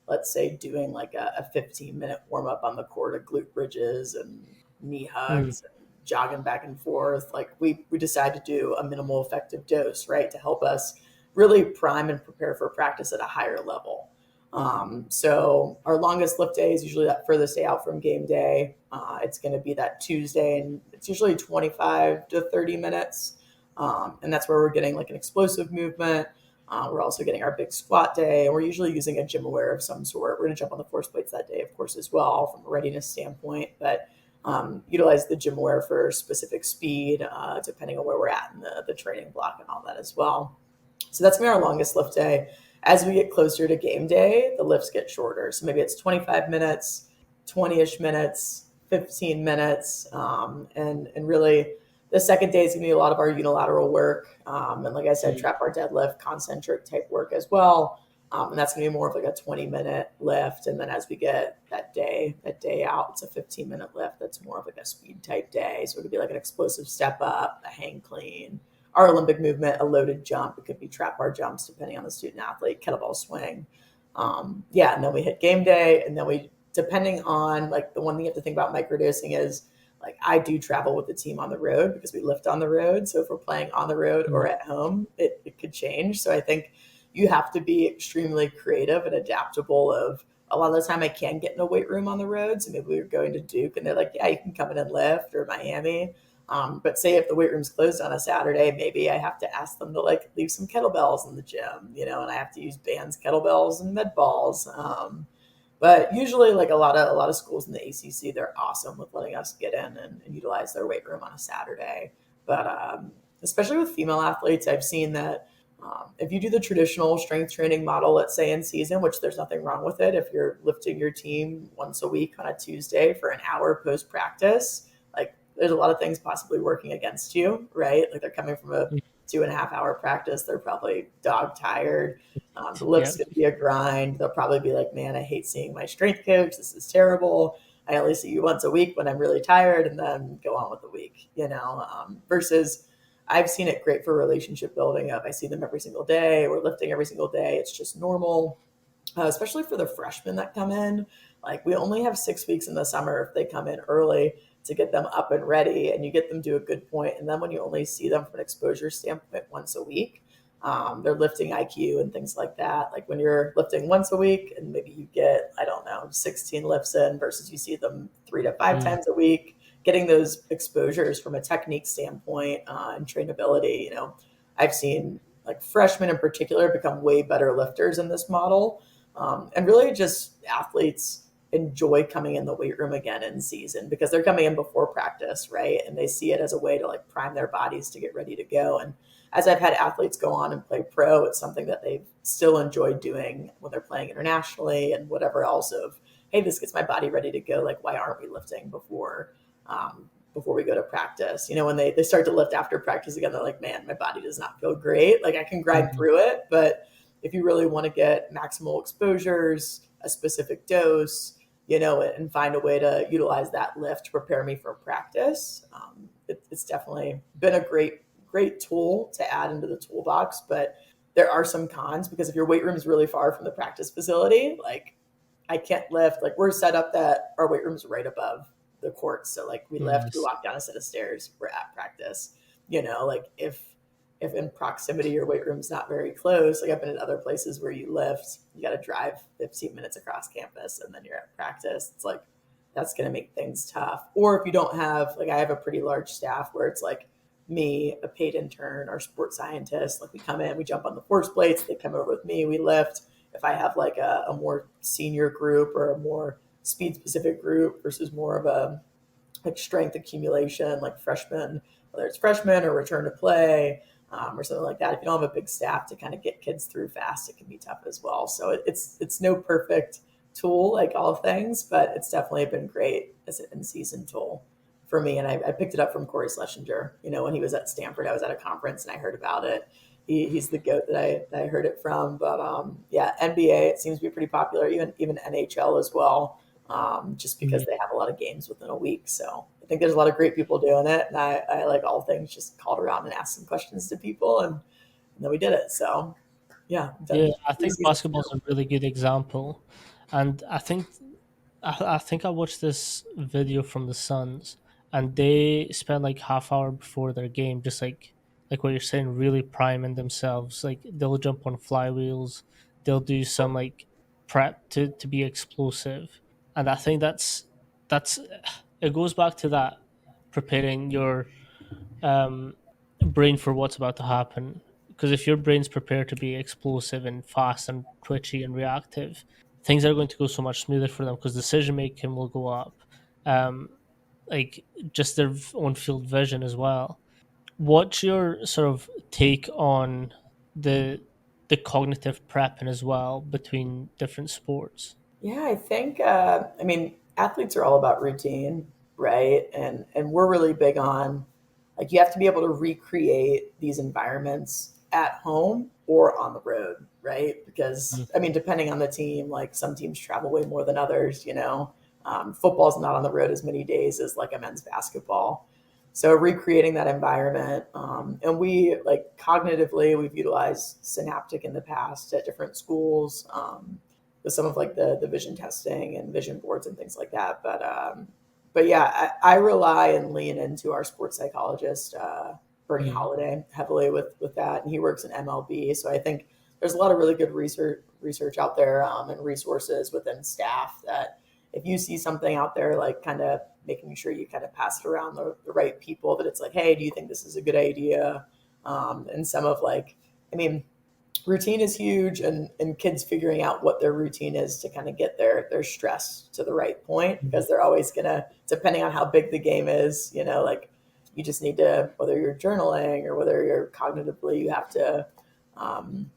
let's say, doing like a 15-minute warm up on the court of glute bridges and knee Mm. hugs and jogging back and forth, like we decide to do a minimal effective dose, right, to help us really prime and prepare for practice at a higher level. So our longest lift day is usually that furthest day out from game day. It's going to be that Tuesday, and it's usually 25 to 30 minutes. And that's where we're getting like an explosive movement. We're also getting our big squat day, and we're usually using a gym aware of some sort. We're going to jump on the force plates that day, of course, as well from a readiness standpoint, but utilize the gym aware for specific speed, depending on where we're at in the training block and all that as well. So that's gonna be our longest lift day. As we get closer to game day, the lifts get shorter. So maybe it's 25 minutes, 20-ish minutes, 15 minutes. And really the second day is gonna be a lot of our unilateral work. And like I said, Mm. trap bar deadlift, concentric type work as well. And that's gonna be more of like a 20-minute lift. And then as we get that day out, it's a 15-minute lift. That's more of like a speed type day. So it could be like an explosive step up, a hang clean, our Olympic movement, a loaded jump. It could be trap bar jumps, depending on the student athlete, kettlebell swing. Yeah, and then we hit game day, and then we, depending on like the one thing you have to think about microdosing is like I do travel with the team on the road because we lift on the road. So if we're playing on the road or Mm. at home, it could change. So I think you have to be extremely creative and adaptable. Of a lot of the time, I can get in a weight room on the road. So maybe we were going to Duke, and they're like, "Yeah, you can come in and lift," or Miami. But say if the weight room's closed on a Saturday, maybe I have to ask them to like leave some kettlebells in the gym, and I have to use bands, kettlebells, and med balls. But usually, like a lot of schools in the ACC, they're awesome with letting us get in and utilize their weight room on a Saturday. But especially with female athletes, I've seen that if you do the traditional strength training model, let's say in season, which there's nothing wrong with it, if you're lifting your team once a week on a Tuesday for an hour post practice, like there's a lot of things possibly working against you, right? Like they're coming from a 2.5 hour practice, they're probably dog tired. The lift's Yep. going to be a grind. They'll probably be like, man, I hate seeing my strength coach. This is terrible. I only see you once a week when I'm really tired, and then go on with the week, versus I've seen it great for relationship building. Up, I see them every single day. We're lifting every single day. It's just normal, especially for the freshmen that come in. Like we only have 6 weeks in the summer if they come in early to get them up and ready, and you get them to a good point. And then when you only see them from an exposure standpoint once a week, they're lifting IQ and things like that. Like when you're lifting once a week and maybe you get, I don't know, 16 lifts in versus you see them 3 to 5 Mm. times a week, getting those exposures from a technique standpoint and trainability. I've seen like freshmen in particular become way better lifters in this model. And really just athletes enjoy coming in the weight room again in season because they're coming in before practice, right? And they see it as a way to like prime their bodies to get ready to go. And as I've had athletes go on and play pro, it's something that they've still enjoyed doing when they're playing internationally and whatever else of, hey, this gets my body ready to go. Like, why aren't we lifting before before we go to practice. When they start to lift after practice again, they're like, man, my body does not feel great. Like I can grind Mhm. through it, but if you really want to get maximal exposures, a specific dose, and find a way to utilize that lift to prepare me for practice, it's definitely been a great tool to add into the toolbox. But there are some cons because if your weight room is really far from the practice facility, like I can't lift. Like we're set up that our weight room's right above the courts. So like we lift, we Nice. walk down a set of stairs, we're at practice. Like if in proximity your weight room's not very close, like I've been in other places where you lift, you got to drive 15 minutes across campus and then you're at practice. It's like that's going to make things tough. Or if you don't have, like I have a pretty large staff where it's like me, a paid intern, our sports scientist, like we come in, we jump on the force plates, they come over with me, we lift. If I have like a more senior group or a more speed specific group versus more of a like strength accumulation, like freshmen, whether it's freshmen or return to play, or something like that. If you don't have a big staff to kind of get kids through fast, it can be tough as well. So it's no perfect tool like all things, but it's definitely been great as an in-season tool for me. And I picked it up from Corey Schlesinger. When he was at Stanford, I was at a conference and I heard about it. He's the goat that I heard it from. But yeah, NBA, it seems to be pretty popular, even NHL as well, just because Yeah. they have a lot of games within a week. So I think there's a lot of great people doing it. And I like all things, just called around and asked some questions to people. And then we did it. So yeah, Yeah, done I three think seasons basketball's now. a really good example, and I think I watched this video from the Suns, and they spend like half hour before their game, just like what you're saying, really priming themselves. Like they'll jump on flywheels, they'll do some like prep to be explosive, and I think that's it goes back to that preparing your um, brain for what's about to happen. Because if your brain's prepared to be explosive and fast and twitchy and reactive, things are going to go so much smoother for them because decision making will go up. Um, like just their own field vision as well. What's your sort of take on the the cognitive prepping as well between different sports? Yeah, I think I mean athletes are all about routine, right? And we're really big on like you have to be able to recreate these environments at home or on the road, right? Because I mean, depending on the team, like some teams travel way more than others. Football's not on the road as many days as like a men's basketball. So recreating that environment, and we like cognitively, we've utilized Synaptic in the past at different schools. With some of like the vision testing and vision boards and things like that. But yeah, I rely and lean into our sports psychologist, Bernie Mm. Holiday, heavily with that, and he works in MLB. So I think there's a lot of really good research out there, and resources within staff that if you see something out there, like kind of making sure you kind of pass it around the right people, that it's like, hey, do you think this is a good idea? And some of like, I mean, routine is huge, and kids figuring out what their routine is to kind of get their stress to the right point, because they're always gonna, depending on how big the game is, like you just need to, whether you're journaling or whether you're cognitively, you have to um,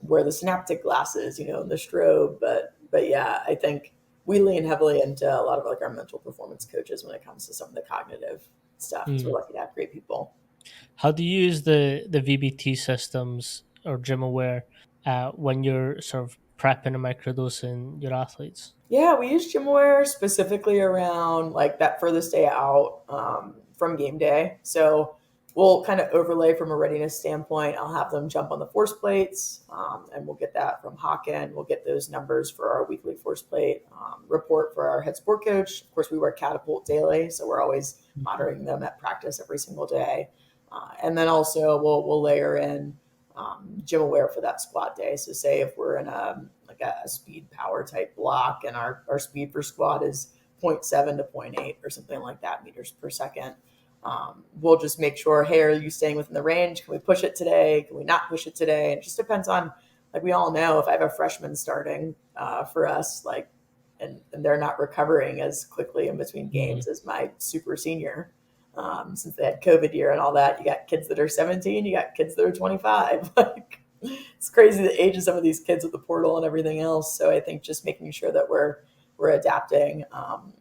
wear the synaptic glasses, and the strobe. But yeah, I think we lean heavily into a lot of like our mental performance coaches when it comes to some of the cognitive stuff, because we're Mm. lucky to have great people. How do you use the VBT systems or gym aware when you're sort of prepping and microdosing your athletes? Yeah, we use GymWare specifically around like that furthest day out, from game day. So we'll kind of overlay from a readiness standpoint. I'll have them jump on the force plates, and we'll get that from Hawken. We'll get those numbers for our weekly force plate report for our head sport coach. Of course, we wear Catapult daily, so we're always monitoring them at practice every single day. And then also we'll layer in gym aware for that squat day. So say if we're in a speed power type block and our speed for squat is zero point 0.7 to zero point 0.8 or something like that meters per second. We'll just make sure, hey, are you staying within the range? Can we push it today? Can we not push it today? It just depends on, like we all know, if I have a freshman starting for us, like, and they're not recovering as quickly in between Mm. games as my super senior, since they had COVID year and all that. You got kids that are 17, you got kids that are 25. Like it's crazy the age of some of these kids with the portal and everything else. So I think just making sure that we're adapting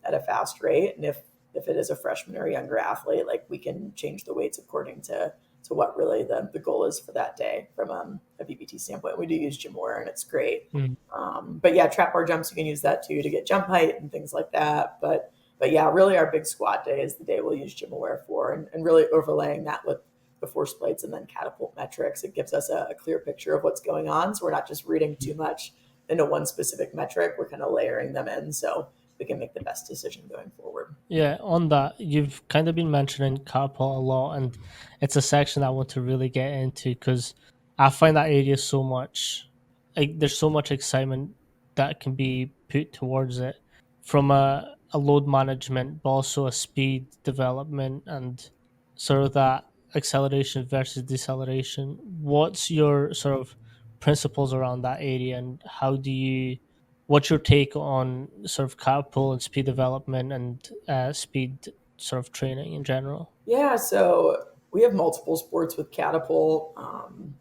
at a fast rate, and if it is a freshman or younger athlete, like we can change the weights according to what really the goal is for that day from a BBT standpoint. We do use GymAware and it's great. Mm. But yeah, trap bar jumps, you can use that too to get jump height and things like that. But yeah, really our big squat day is the day we'll use GymAware for, and really overlaying that with the force plates and then catapult metrics. It gives us a clear picture of what's going on. So we're not just reading too much into one specific metric. We're kind of layering them in so we can make the best decision going forward. Yeah, on that, you've kind of been mentioning catapult a lot, and it's a section I want to really get into because I find that area so much, like, there's so much excitement that can be put towards it from a load management, but also a speed development and sort of that acceleration versus deceleration. What's your sort of principles around that area, and how do you what's your take on sort of catapult and speed development and speed sort of training in general? Yeah, so we have multiple sports with catapult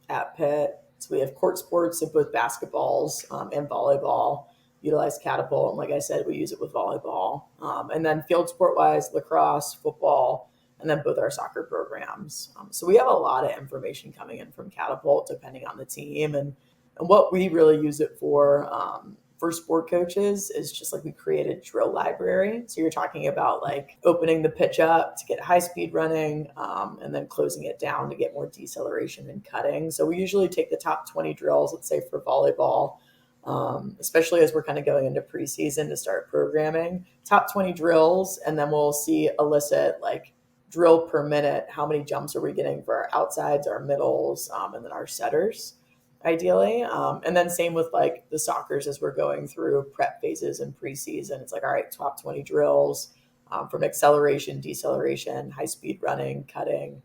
at Pitt. So we have court sports, so both basketballs and volleyball utilize catapult. And like I said, we use it with volleyball. And then field sport wise, lacrosse, football, and then both our soccer programs. So we have a lot of information coming in from catapult depending on the team. And what we really use it for sport coaches is just like we created drill library. So you're talking about like opening the pitch up to get high speed running, and then closing it down to get more deceleration and cutting. So we usually take the top 20 drills, let's say for volleyball, especially as we're kind of going into preseason to start programming, top 20 drills, and then we'll see elicit like drill per minute. How many jumps are we getting for our outsides, our middles, and then our setters? Ideally. And then same with like the soccers as we're going through prep phases and preseason. It's like, all right, top 20 drills from acceleration, deceleration, high speed running, cutting,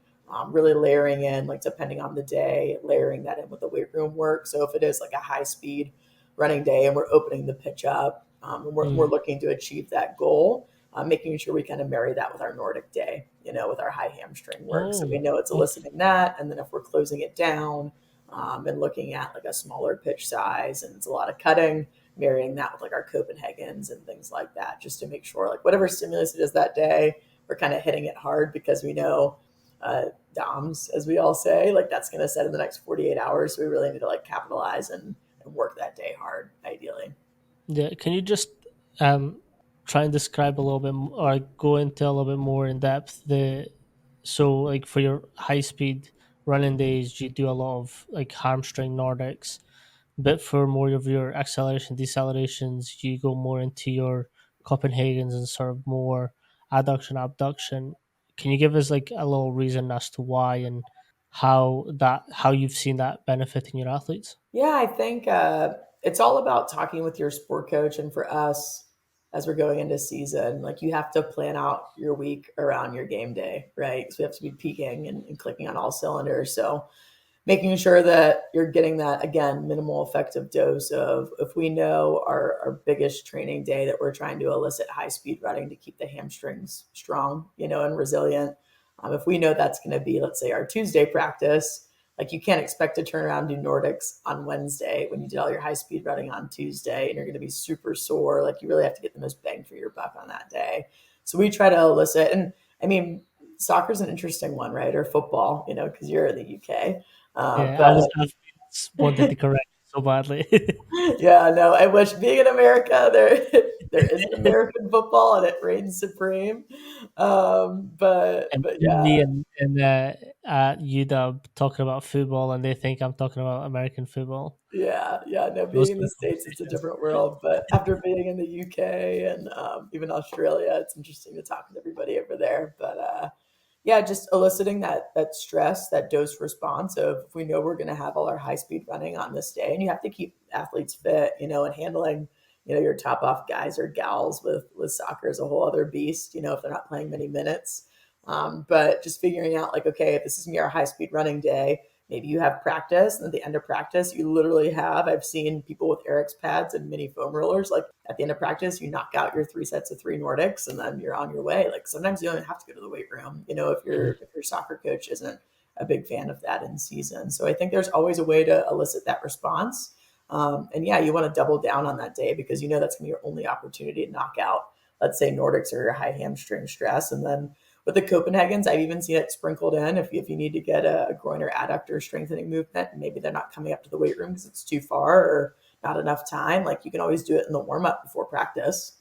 really layering in, like depending on the day, layering that in with the weight room work. So if it is like a high speed running day and we're opening the pitch up and we're Mm. looking to achieve that goal, making sure we kind of marry that with our Nordic day, with our high hamstring work. So we Oh, know it's okay. eliciting that. And then if we're closing it down, and looking at like a smaller pitch size and it's a lot of cutting, marrying that with like our Copenhagen's and things like that, just to make sure like whatever stimulus it is that day, we're kind of hitting it hard because we know DOMS, as we all say, like that's going to set in the next 48 hours. So we really need to like capitalize and work that day hard, ideally. Yeah, can you just um try and describe a little bit or go into a little bit more in depth the so like for your high speed running days you do a lot of like hamstring Nordics, but for more of your acceleration decelerations you go more into your Copenhagen's and sort of more adduction abduction. Can you give us like a little reason as to why and how you've seen that benefiting your athletes? Yeah, I think it's all about talking with your sport coach. And for us, as we're going into season, like you have to plan out your week around your game day, right? Because we have to be peaking and clicking on all cylinders. So making sure that you're getting that, again, minimal effective dose of, if we know our biggest training day that we're trying to elicit high speed running to keep the hamstrings strong, and resilient. If we know that's going to be, let's say, our Tuesday practice, like you can't expect to turn around and do Nordics on Wednesday when you did all your high speed running on Tuesday and you're going to be super sore. Like you really have to get the most bang for your buck on that day. So we try to elicit, and I mean, soccer's an interesting one, right? Or football, because you're in the UK. Yeah, But I've wanted to correct you so badly. yeah, no, I wish being in America, there there is an American football and it reigns supreme. And But between yeah, me and UW talking about football, and they think I'm talking about American football. yeah. No, being Those in two the States, it's a conversations. different world. But after being in the UK and even Australia, it's interesting to talk with everybody over there. But yeah, just eliciting that stress, that dose response of, if we know we're going to have all our high speed running on this day, and you have to keep athletes fit, and handling, your top off guys or gals with soccer is a whole other beast, if they're not playing many minutes. But just figuring out like, okay, if this is gonna be our high speed running day, maybe you have practice, and at the end of practice, you literally have, I've seen people with Eric's pads and mini foam rollers, like at the end of practice, you knock out your 3 sets of 3 Nordics and then you're on your way. Like sometimes you don't even have to go to the weight room, if your soccer coach isn't a big fan of that in season. So I think there's always a way to elicit that response. And yeah, you want to double down on that day because that's going to be your only opportunity to knock out let's say Nordics or high hamstring stress. And then with the Copenhagen's, I've even seen it sprinkled in if you need to get a groin or adductor strengthening movement, and maybe they're not coming up to the weight room because it's too far or not enough time. Like you can always do it in the warm up before practice,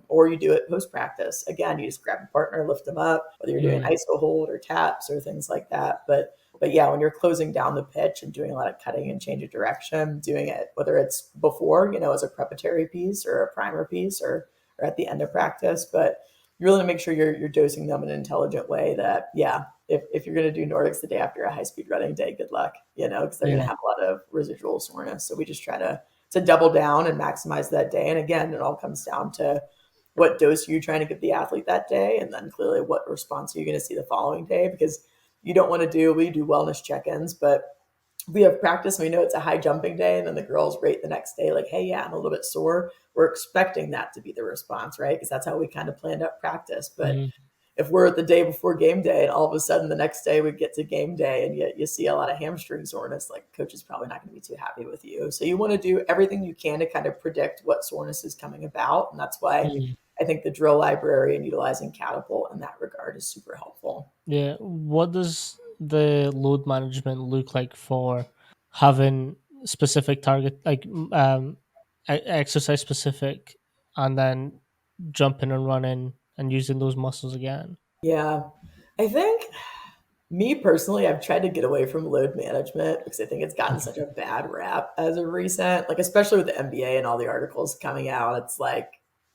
or you do it post practice. Again, you just grab a partner, lift them up, whether you're doing Mm, ISO hold or taps or things like that. But yeah, when you're closing down the pitch and doing a lot of cutting and change of direction, doing it whether it's before, as a preparatory piece or a primer piece or at the end of practice, but you really want to make sure you're dosing them in an intelligent way that, yeah, if you're going to do Nordics the day after a high speed running day, good luck, because they're going to yeah, have a lot of residual soreness. So we just try to double down and maximize that day. And again, it all comes down to what dose are you trying to give the athlete that day, and then clearly what response are you going to see the following day, because you don't want to we do wellness check-ins, but we have practice and we know it's a high jumping day, and then the girls rate the next day like, hey, yeah, I'm a little bit sore. We're expecting that to be the response, right? Because that's how we kind of planned out practice. But mm, if we're at the day before game day and all of a sudden the next day we get to game day and you see a lot of hamstring soreness, like coach is probably not going to be too happy with you. So you want to do everything you can to kind of predict what soreness is coming about. And that's why mm. I think the drill library and utilizing Catapult in that regard is super helpful. Yeah. What does the load management look like for having specific target, like exercise specific, and then jumping and running and using those muscles again? Yeah. I think me personally, I've tried to get away from load management because I think it's gotten such a bad rap as of recent, like especially with the NBA and all the articles coming out. It's like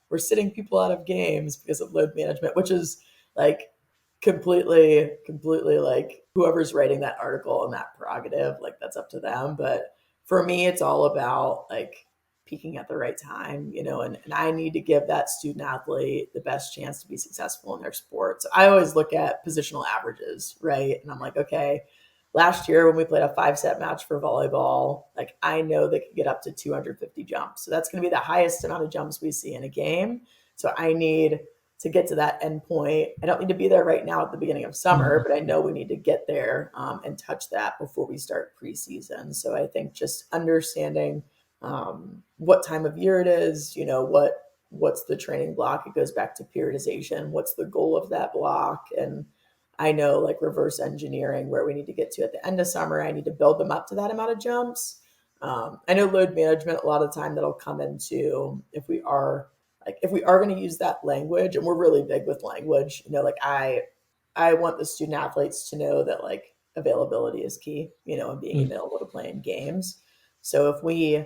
we're sitting people out of games because of load management, which is like completely like whoever's writing that article and that prerogative, like that's up to them. But for me, it's all about like peaking at the right time, and I need to give that student athlete the best chance to be successful in their sport. So I always look at positional averages, right? And I'm like, okay, last year when we played a 5 set match for volleyball, like I know they could get up to 250 jumps. So that's going to be the highest amount of jumps we see in a game. So I need to get to that end point. I don't need to be there right now at the beginning of summer, Mhm, but I know we need to get there and touch that before we start preseason. So I think just understanding what time of year it is, what's the training block. It goes back to periodization. What's the goal of that block? And I know like reverse engineering where we need to get to at the end of summer. I need to build them up to that amount of jumps. I know load management a lot of the time that'll come into if we are going to use that language, and we're really big with language, like I want the student athletes to know that like availability is key, and being mm, available to play in games. So if we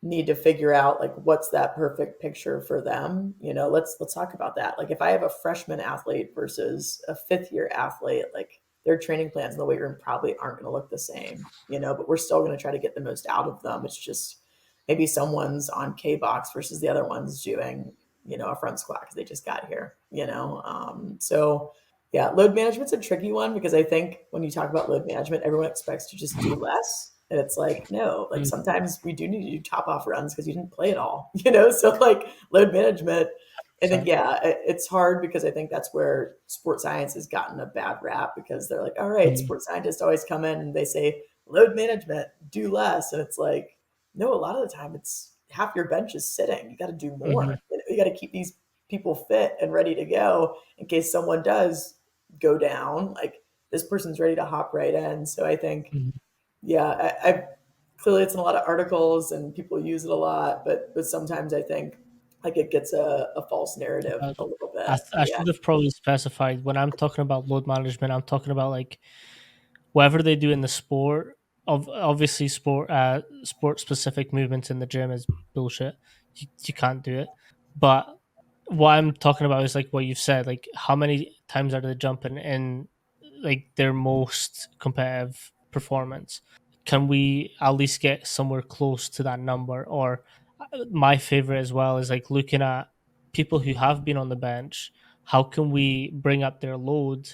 need to figure out like what's that perfect picture for them, let's talk about that. Like if I have a freshman athlete versus a fifth year athlete, like their training plans in the weight room probably aren't going to look the same, but we're still going to try to get the most out of them. It's just maybe someone's on K box versus the other one's doing, a front squat because they just got here, so yeah, load management's a tricky one because I think when you talk about load management, everyone expects to just do less. And it's like, no, like mm. sometimes we do need to do top off runs because you didn't play it all, So like load management, I think, 100%. yeah, it's hard because I think that's where sports science has gotten a bad rap because they're like, all right, Mhm, sports scientists always come in and they say load management, do less. And it's like, no, a lot of the time it's half your bench is sitting. You got to do mhm, more. You got to keep these people fit and ready to go in case someone does go down. Like this person's ready to hop right in. So I think, mhm. yeah, I clearly it's in a lot of articles and people use it a lot, but sometimes I think like it gets a false narrative Uh, a little bit. I Yeah. should have probably specified when I'm talking about load management. I'm talking about like whatever they do in the sport. Obviously, sport specific movements in the gym is bullshit. You can't do it. But what I'm talking about is like what you've said. Like how many times are they jumping in like their most competitive performance? Can we at least get somewhere close to that number? Or my favorite as well is like looking at people who have been on the bench. How can we bring up their load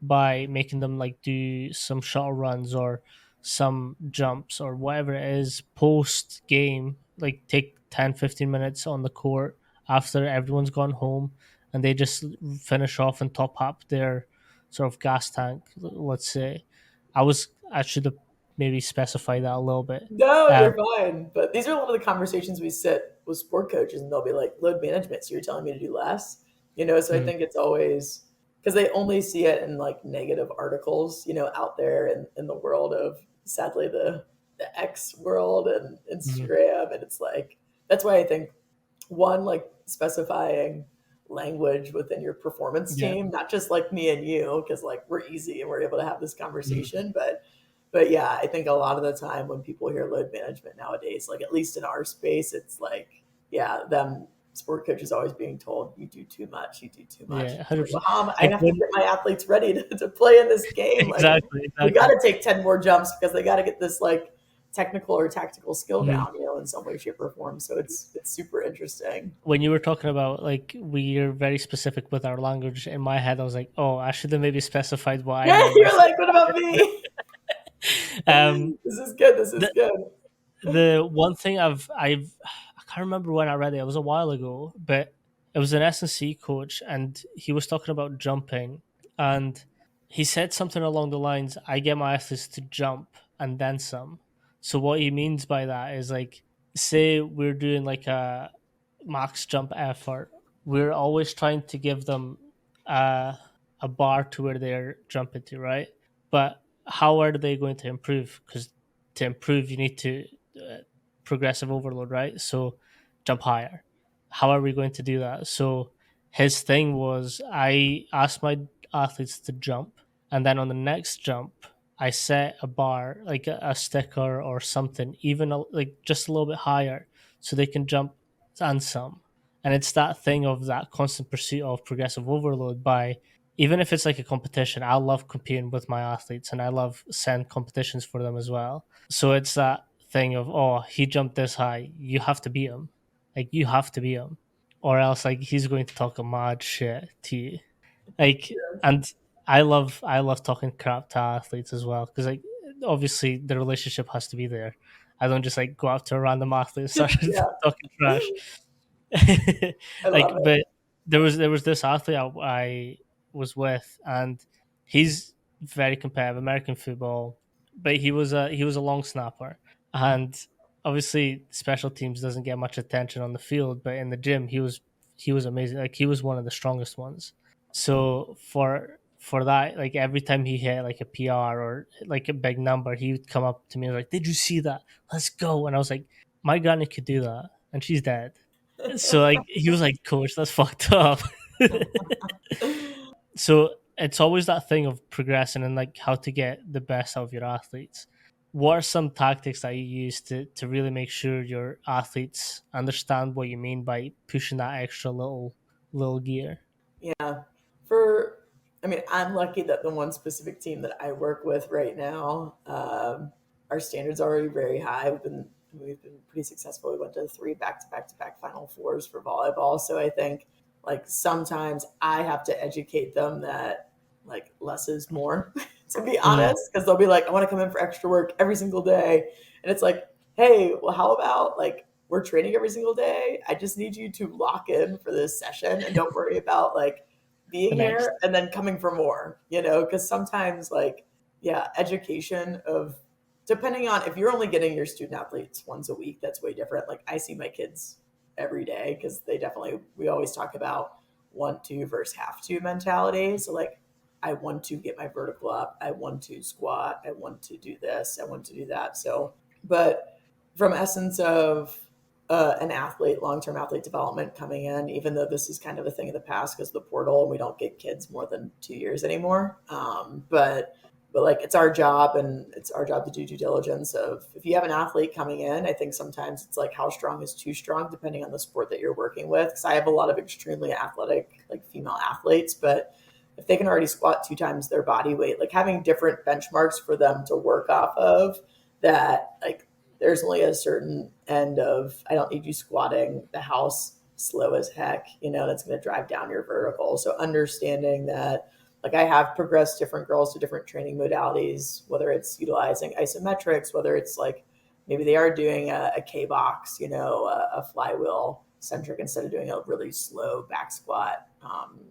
by making them like do some shuttle runs or some jumps or whatever it is post game, like take 10, 15 minutes on the court after everyone's gone home, and they just finish off and top up their sort of gas tank, let's say. I should have maybe specified that a little bit. No, um, you're fine. But these are a lot of the conversations we sit with sport coaches, and they'll be like, load management. So you're telling me to do less? So I think it's always because they only see it in like negative articles, out there in the world of, sadly, the X world and Mm-hmm. Instagram. And it's like, that's why I think, one, like specifying language within your performance Yeah. team, not just like me and you, because like we're easy and we're able to have this Mm-hmm. conversation, but yeah, I think a lot of the time when people hear load management nowadays, like at least in our space, it's like, yeah, them sport coaches always being told, you do too much, you do too much. Yeah, It's like, well, 100%. I Like have to when get my athletes ready to play in this game. Like, exactly, we got exactly. to take 10 more jumps because they got to get this like technical or tactical skill Mhm. down, in some way, shape, or form. So it's super interesting. When you were talking about like we're very specific with our language, in my head I was like, oh, I should have maybe specified what I Yeah, meant by you're like, what about me? um This is good. This is the good. the one thing I can't remember when I read it. It was a while ago, but it was an S&C coach, and he was talking about jumping, and he said something along the lines, "I get my athletes to jump and then some." So what he means by that is like, say we're doing like a max jump effort, we're always trying to give them a a bar to where they're jumping to, right? But how are they going to improve? Because to improve, you need to uh, progressive overload, right? So jump higher. How are we going to do that? So his thing was, I asked my athletes to jump, and then on the next jump, I set a bar, like a sticker or something, even like just a little bit higher, so they can jump and some. And it's that thing of that constant pursuit of progressive overload by, even if it's like a competition, I love competing with my athletes and I love setting competitions for them as well. So it's that thing of, oh, he jumped this high, you have to beat him. Like you have to beat him. Or else like he's going to talk a mad shit to you. Like, and I love talking crap to athletes as well. Because like obviously the relationship has to be there. I don't just like go up to a random athlete and start Yeah, talking trash. I Like, love it. but there was this athlete I was with, and he's very competitive American football, but he was a long snapper, and obviously special teams doesn't get much attention on the field, but in the gym he was amazing. Like he was one of the strongest ones. So for that, like every time he hit like a PR or like a big number, he would come up to me and like, "Did you see that? Let's go!" And I was like, "My granny could do that, and she's dead." So like he was like, "Coach, that's fucked up." So it's always that thing of progressing and like how to get the best out of your athletes. What are some tactics that you use to really make sure your athletes understand what you mean by pushing that extra little gear? Yeah. For, I mean, I'm lucky that the one specific team that I work with right now, our standards are already very high. We've been pretty successful. We went to three back-to-back-to-back Final Fours for volleyball. So I think like sometimes I have to educate them that like less is more, to be Mm, honest, because they'll be like, I want to come in for extra work every single day, and it's like, hey, well, how about like we're training every single day. I just need you to lock in for this session and don't worry about like the being next. here and then coming for more, because sometimes like, yeah, education of, depending on if you're only getting your student athletes once a week, that's way different. Like I see my kids every day because we always talk about want to versus have to mentality. So like, I want to get my vertical up. I want to squat. I want to do this. I want to do that. So, but from essence of an athlete, long-term athlete development coming in, even though this is kind of a thing of the past because of the portal and we don't get kids more than 2 years anymore. But like it's our job, and it's our job to do due diligence of, if you have an athlete coming in, I think sometimes it's like how strong is too strong depending on the sport that you're working with. Because I have a lot of extremely athletic like female athletes, but if they can already squat 2 times their body weight, like having different benchmarks for them to work off of, that like there's only a certain end of, I don't need you squatting the house slow as heck, that's going to drive down your vertical. So understanding that, like I have progressed different girls to different training modalities, whether it's utilizing isometrics, whether it's like maybe they are doing a K box, a flywheel centric instead of doing a really slow back squat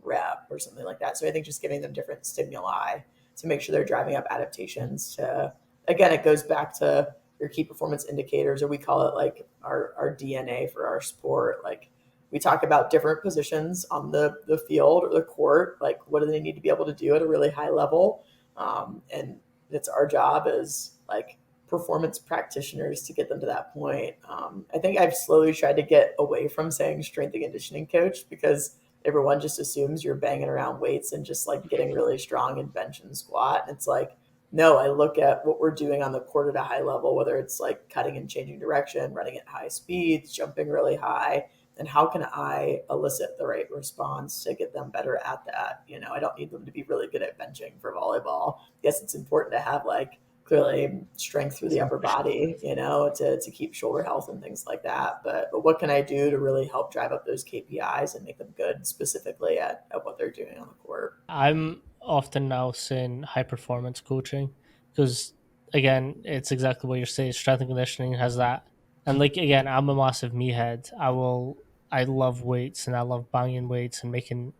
rep or something like that. So I think just giving them different stimuli to make sure they're driving up adaptations to, again, it goes back to your key performance indicators, or we call it like our DNA for our sport. Like we talk about different positions on the field or the court, like what do they need to be able to do at a really high level. And it's our job as like performance practitioners to get them to that point. I think I've slowly tried to get away from saying strength and conditioning coach because everyone just assumes you're banging around weights and just like getting really strong in bench and squat. And it's like, no, I look at what we're doing on the court at a high level, whether it's like cutting and changing direction, running at high speeds, jumping really high, and how can I elicit the right response to get them better at that? You know, I don't need them to be really good at benching for volleyball. Yes, it's important to have like clearly strength through the upper body, you know, to keep shoulder health and things like that. But what can I do to really help drive up those KPIs and make them good specifically at what they're doing on the court? I'm often now saying high performance coaching because, again, it's exactly what you're saying. Strength and conditioning has that, and like again, I'm a massive me head. I love weights and I love banging weights and making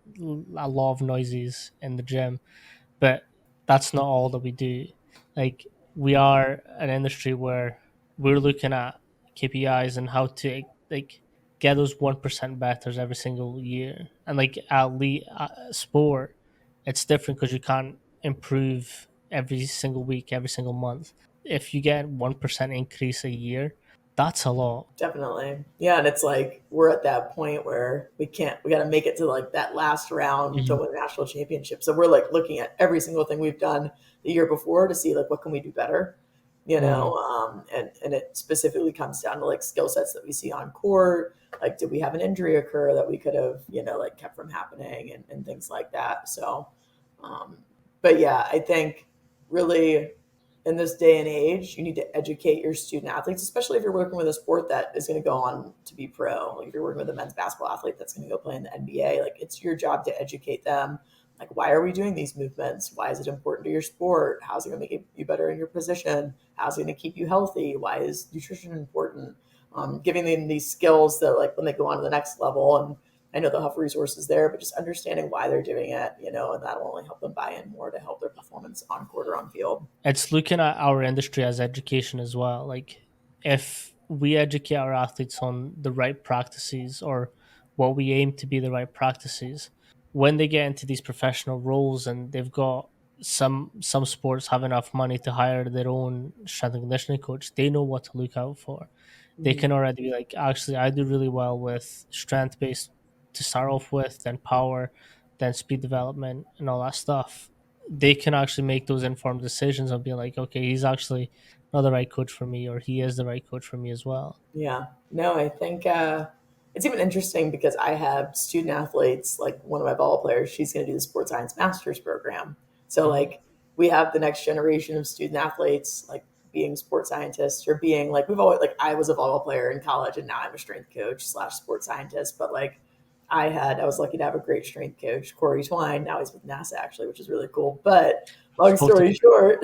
a lot of noises in the gym, but that's not all that we do. Like we are an industry where we're looking at KPIs and how to like get those 1% betters every single year. And like at sport, it's different because you can't improve every single week, every single month. If you get 1% increase a year, that's a lot. Definitely. Yeah. And it's like we're at that point where we got to make it to like that last round to Mhm. win the national championship. So we're like looking at every single thing we've done the year before to see like what can we do better, you Mm. know? And it specifically comes down to like skill sets that we see on court. Like, did we have an injury occur that we could have, you know, like kept from happening and things like that. So, um, but yeah, I think really in this day and age, you need to educate your student athletes, especially if you're working with a sport that is going to go on to be pro. Like if you're working with a men's basketball athlete that's going to go play in the NBA, like it's your job to educate them. Like, why are we doing these movements? Why is it important to your sport? How's it going to make you better in your position? How's it going to keep you healthy? Why is nutrition important? Giving them these skills that, like, when they go on to the next level, and I know they'll have resources there, but just understanding why they're doing it, you know, and that'll only help them buy in more to help their performance on court or on field. It's looking at our industry as education as well. Like if we educate our athletes on the right practices or what we aim to be the right practices, when they get into these professional roles and they've got some sports have enough money to hire their own strength and conditioning coach, they know what to look out for. They Mhm. can already be like, actually, I do really well with strength based to start off with, then power, then speed development, and all that stuff. They can actually make those informed decisions and be like, okay, he's actually not the right coach for me, or he is the right coach for me as well. Yeah. No, I think it's even interesting because I have student athletes, like one of my ball players, she's going to do the sports science master's program. So, Mhm. like, we have the next generation of student athletes, like, being sports scientists or being like, we've always, like, I was a volleyball player in college and now I'm a strength coach slash sports scientist. But, like, I was lucky to have a great strength coach, Corey Twine. Now he's with NASA, actually, which is really cool. But long Spoke to story short,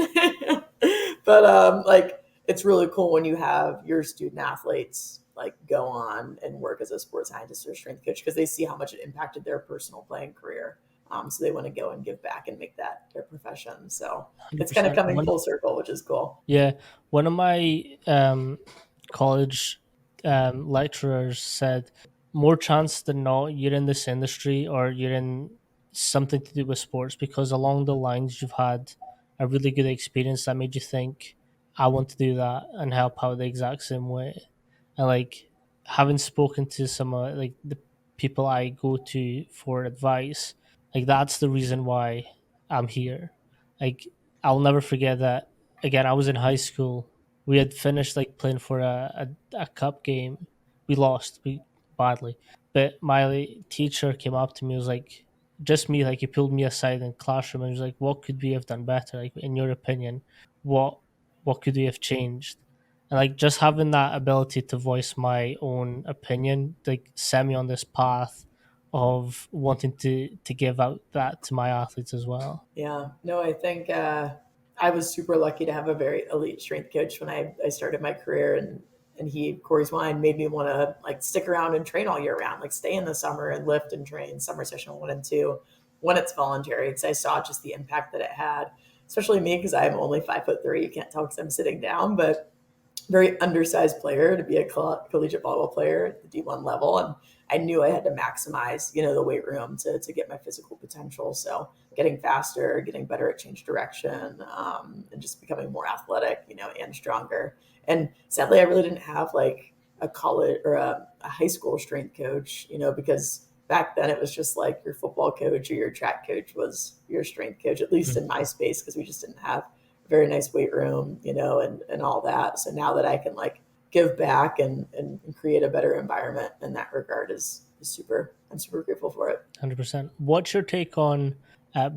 but like, it's really cool when you have your student athletes like go on and work as a sports scientist or strength coach because they see how much it impacted their personal playing career. So they want to go and give back and make that their profession. So it's kind of 100%. coming full circle, which is cool. Yeah, one of my college lecturers said, more chance than not, you're in this industry or you're in something to do with sports because along the lines you've had a really good experience that made you think, I want to do that and help out the exact same way. And like having spoken to some like the people I go to for advice, like that's the reason why I'm here. Like I'll never forget that. Again, I was in high school. We had finished like playing for a cup game. We lost badly, but my teacher came up to me. Was like, just me. Like he pulled me aside in classroom and was like, "What could we have done better? Like in your opinion, what what could we have changed?" And like just having that ability to voice my own opinion, like set me on this path of wanting to give out that to my athletes as well. Yeah, no, I think I was super lucky to have a very elite strength coach when I started my career, and Corey's Wine made me want to like stick around and train all year round, like stay in the summer and lift and train summer session 1 and 2 when it's voluntary. Because I saw just the impact that it had, especially me because I'm only 5'3". You can't tell because I'm sitting down, but very undersized player to be a collegiate volleyball player at the D1 level. And I knew I had to maximize, the weight room to get my physical potential. So getting faster, getting better at change direction, and just becoming more athletic, and stronger. And sadly, I really didn't have like a college or a high school strength coach, because back then it was just like your football coach or your track coach was your strength coach, at least Mm, in my space, because we just didn't have very nice weight room, and all that. So now that I can like give back and create a better environment in that regard is super, I'm super grateful for it. 100%. What's your take on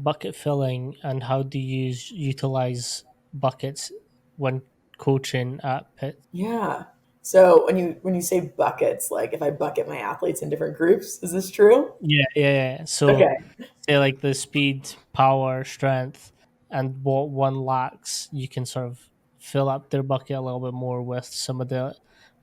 bucket filling, and how do you utilize buckets when coaching at Pitt? Yeah. So when you say buckets, like if I bucket my athletes in different groups, is this true? Yeah. So, Okay. say like the speed, power, strength, and what one lacks, you can sort of fill up their bucket a little bit more with some of the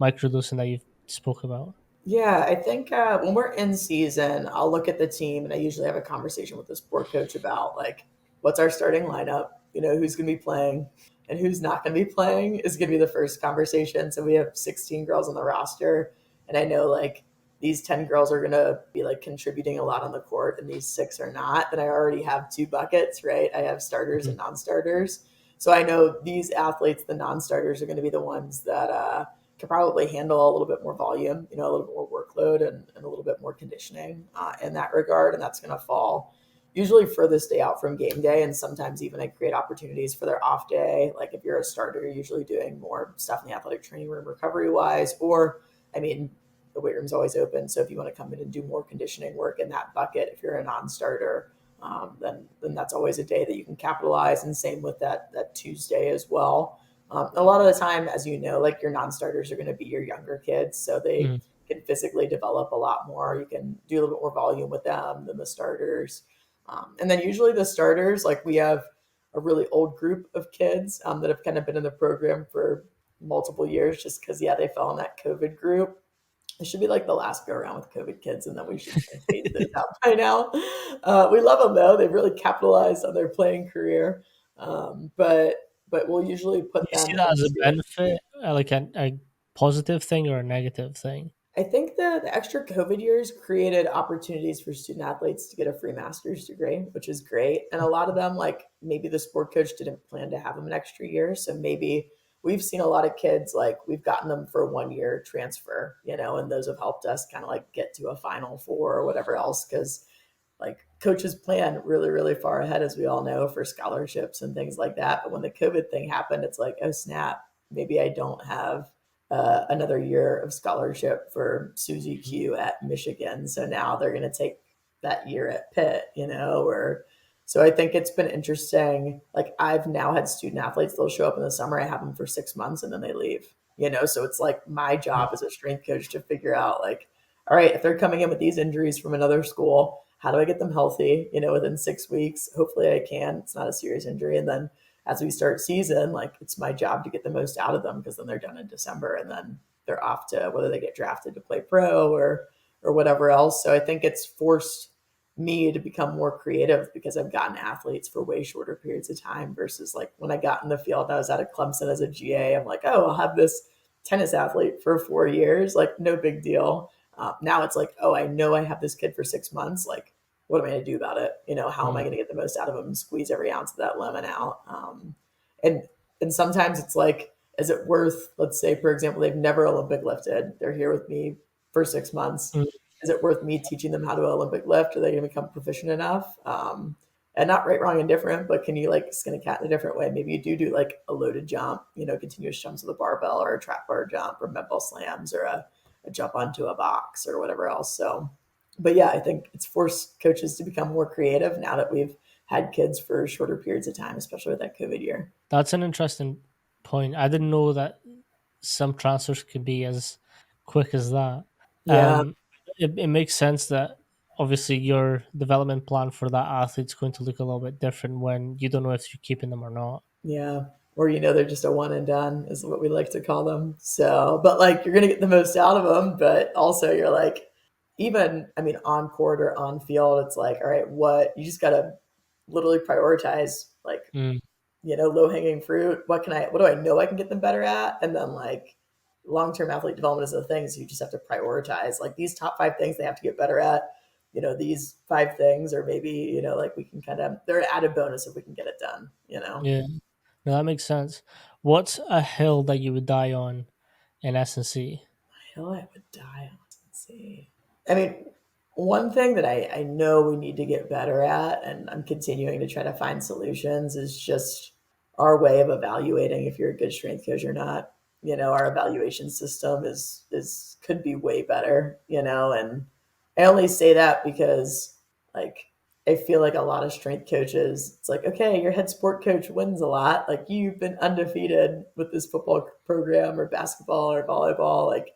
microdosing that you spoke about. Yeah, I think when we're in season, I'll look at the team and I usually have a conversation with the sport coach about like what's our starting lineup, who's going to be playing and who's not going to be playing is going to be the first conversation. So we have 16 girls on the roster, and I know like these 10 girls are going to be like contributing a lot on the court and these six are not. Then I already have two buckets, right? I have starters and Mhm. non-starters. So I know these athletes, the non-starters, are going to be the ones that could probably handle a little bit more volume, a little bit more workload and a little bit more conditioning in that regard. And that's going to fall usually furthest day out from game day. And sometimes even I create opportunities for their off day. Like if you're a starter, you're usually doing more stuff in the athletic training room recovery wise, or I mean, the weight room's always open. So if you want to come in and do more conditioning work in that bucket, if you're a non-starter, then that's always a day that you can capitalize. And same with that Tuesday as well. A lot of the time, as you know, like your non-starters are going to be your younger kids, so they Mhm. can physically develop a lot more. You can do a little bit more volume with them than the starters. And then usually the starters, like we have a really old group of kids that have kind of been in the program for multiple years, just because yeah, they fell in that COVID group. It should be like the last go around with COVID kids, and then we should have phased those out by now. We love them though; they've really capitalized on their playing career. But we'll usually Do put you see them that as a into. benefit, like a positive thing or a negative thing? I think the extra COVID years created opportunities for student athletes to get a free master's degree, which is great. And a lot of them, like maybe the sport coach didn't plan to have them an extra year. So maybe we've seen a lot of kids, like we've gotten them for a 1 year transfer, and those have helped us kind of like get to a final four or whatever else. Cause like coaches plan really, really far ahead, as we all know, for scholarships and things like that. But when the COVID thing happened, it's like, oh snap, maybe I don't have another year of scholarship for Susie Q at Michigan. So now they're going to take that year at Pitt, or so I think it's been interesting. Like I've now had student athletes, they'll show up in the summer, I have them for 6 months and then they leave, so it's like my job as a strength coach to figure out like, all right, if they're coming in with these injuries from another school, how do I get them healthy, within 6 weeks? Hopefully I can. It's not a serious injury. And then as we start season, like it's my job to get the most out of them because then they're done in December and then they're off to whether they get drafted to play pro or whatever else. So I think it's forced me to become more creative because I've gotten athletes for way shorter periods of time versus like when I got in the field, I was out of Clemson as a GA. I'm like, oh, I'll have this tennis athlete for 4 years, like no big deal. Now it's like, oh, I know I have this kid for 6 months. Like, what am I going to do about it? How am I Mm. going to get the most out of them and squeeze every ounce of that lemon out? And and sometimes it's like, is it worth? Let's say, for example, they've never Olympic lifted. They're here with me for 6 months. Mm. Is it worth me teaching them how to Olympic lift? Are they going to become proficient enough? And not right, wrong, and different, but can you like skin a cat in a different way? Maybe you do like a loaded jump, continuous jumps with a barbell or a trap bar jump or med ball slams or a jump onto a box or whatever else. So, but yeah, I think it's forced coaches to become more creative now that we've had kids for shorter periods of time, especially with that COVID year. That's an interesting point. I didn't know that some transfers could be as quick as that. Yeah, Um, it makes sense that obviously your development plan for that athlete's going to look a little bit different when you don't know if you're keeping them or not. yeah. Or they're just a one and done is what we like to call them. So, but like you're gonna get the most out of them, but also you're like, even I mean, on court or on field, it's like, all right, what you just gotta literally prioritize like Mm. low hanging fruit. What do I know I can get them better at? And then like long term athlete development is the things you just have to prioritize. Like these top five things they have to get better at. These five things, or maybe, like we can they're an added bonus if we can get it done. Yeah, no, that makes sense. What's a hill that you would die on in S&C? Hill I would die on. Let's see. I mean, one thing that I know we need to get better at, and I'm continuing to try to find solutions, is just our way of evaluating if you're a good strength coach or not. Our evaluation system is could be way better. And I only say that because like I feel like a lot of strength coaches, it's like, okay, your head sport coach wins a lot. Like you've been undefeated with this football program or basketball or volleyball. Like,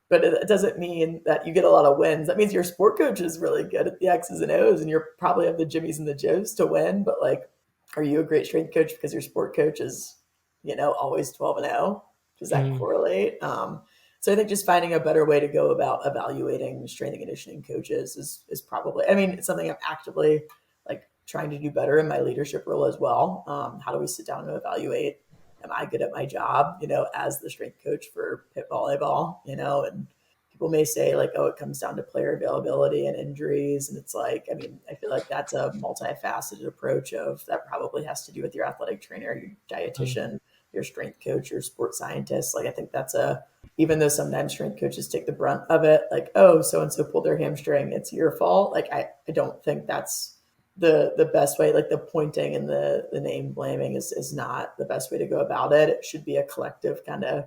but it doesn't mean that you get a lot of wins. That means your sport coach is really good at the X's and O's, and you probably have the Jimmies and the Joes to win. But like, are you a great strength coach because your sport coach is, always 12-0? Does that Mm, correlate? So I think just finding a better way to go about evaluating strength and conditioning coaches is probably. I mean, it's something I'm actively like trying to do better in my leadership role as well. How do we sit down and evaluate? Am I good at my job? As the strength coach for pit volleyball. And people may say like, oh, it comes down to player availability and injuries, and it's like, I mean, I feel like that's a multifaceted approach of that probably has to do with your athletic trainer, your mm, dietitian, your strength coach, your sports scientist. Like I think that's a even though sometimes strength coaches take the brunt of it, like, oh, so and so pulled their hamstring, it's your fault. Like I don't think that's the best way. Like the pointing and the name blaming is not the best way to go about it. It should be a collective kind of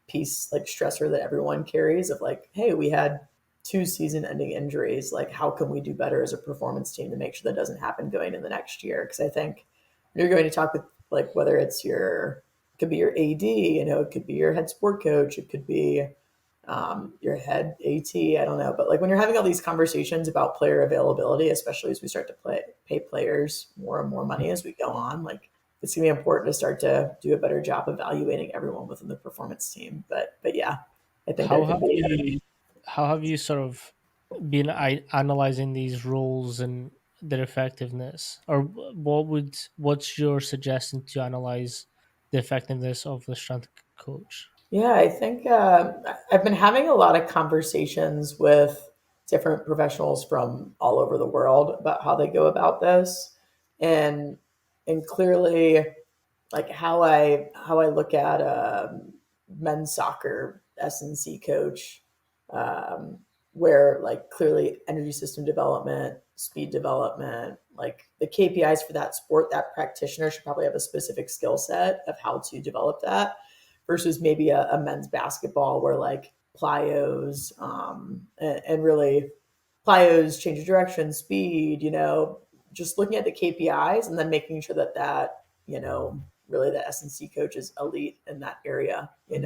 piece, like stressor that everyone carries of like, hey, we had two season ending injuries. Like, how can we do better as a performance team to make sure that doesn't happen going in the next year? Because I think you're going to talk with like whether it's it could be your AD, it could be your head sport coach, it could be your head AT. I don't know, but like when you're having all these conversations about player availability, especially as we start to pay players more and more money as we go on, like it's gonna be important to start to do a better job evaluating everyone within the performance team. But yeah, I think there How can have be. you how have you sort of been analyzing these roles and their effectiveness, or what's your suggestion to analyze the effectiveness of the strength coach? Yeah, I think I've been having a lot of conversations with different professionals from all over the world about how they go about this, and and clearly like how I look at men's soccer S&C coach, um, where like clearly energy system development, speed development, like the KPIs for that sport, that practitioner should probably have a specific skill set of how to develop that versus maybe a men's basketball where like plyos and really plyos, change of direction, speed, just looking at the KPIs and then making sure that really the S&C coach is elite in that area. And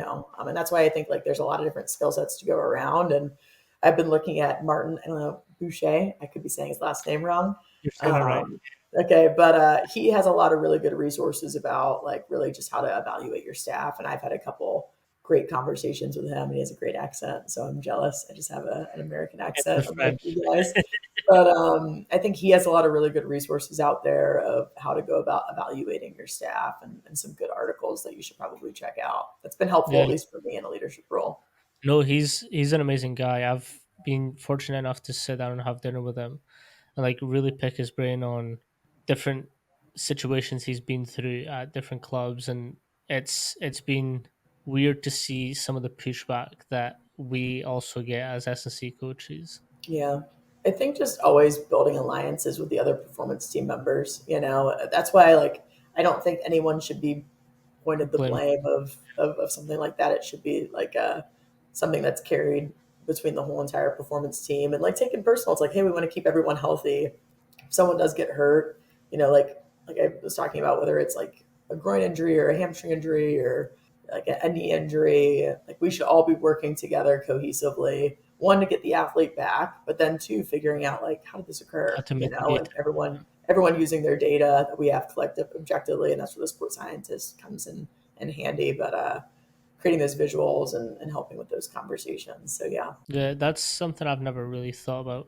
that's why I think like there's a lot of different skill sets to go around. And I've been looking at Martin, I don't know, Boucher, I could be saying his last name wrong. You're saying that right. Um, okay, but he has a lot of really good resources about like really just how to evaluate your staff. And I've had a couple great conversations with him, and he has a great accent. So I'm jealous. I just have an American It's the accent, unlike French. you guys. But I think he has a lot of really good resources out there of how to go about evaluating your staff, and some good articles that you should probably check out. That's been helpful, Yeah. at least for me in a leadership role. No, he's an amazing guy. I've been fortunate enough to sit down and have dinner with him and like really pick his brain on different situations he's been through at different clubs, and it's been weird to see some of the pushback that we also get as S&C coaches. Yeah. I think just always building alliances with the other performance team members, that's why I don't think anyone should be pointed the Blame. blame of something like that. It should be like something that's carried between the whole entire performance team and like taken personal. It's like, hey, we want to keep everyone healthy. If someone does get hurt, like I was talking about, whether it's like a groin injury or a hamstring injury or like a knee injury, like we should all be working together cohesively. One, to get the athlete back, but then two, figuring out like how did this How occur, to and mitigate. everyone using their data that we have collected objectively, and that's where the sports scientist comes in handy. But creating those visuals and helping with those conversations. So yeah. Yeah, that's something I've never really thought about,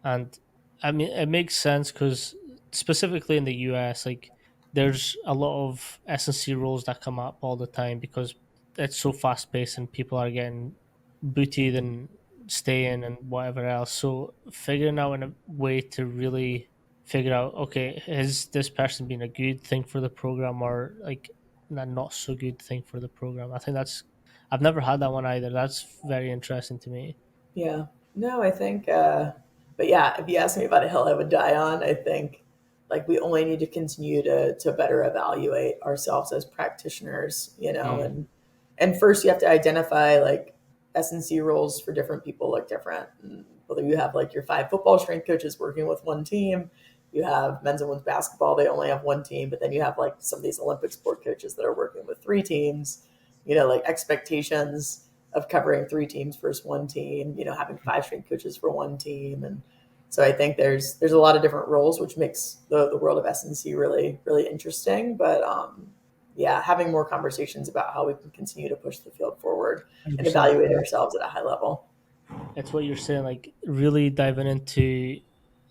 and I mean it makes sense because specifically in the US, like there's a lot of S&C roles that come up all the time because it's so fast paced and people are getting booted and staying and whatever else. So figuring out in a way to really figure out, okay, is this person being a good thing for the program or like a not so good thing for the program? I think that's I've never had that one either. That's very interesting to me. Yeah. No, I think, but yeah, if you ask me about a hill I would die on, I think like we only need to continue to better evaluate ourselves as practitioners, you know, Mm. and first you have to identify like S&C roles for different people look different. And whether you have like your five football strength coaches working with one team, you have men's and women's basketball, they only have one team, but then you have like some of these Olympic sport coaches that are working with three teams, you know, like expectations of covering three teams versus one team, you know, having five strength coaches for one team. And so I think there's a lot of different roles, which makes the world of S&C really, really interesting. But yeah, having more conversations about how we can continue to push the field forward and 100%. evaluate ourselves at a high level. It's what you're saying, like really diving into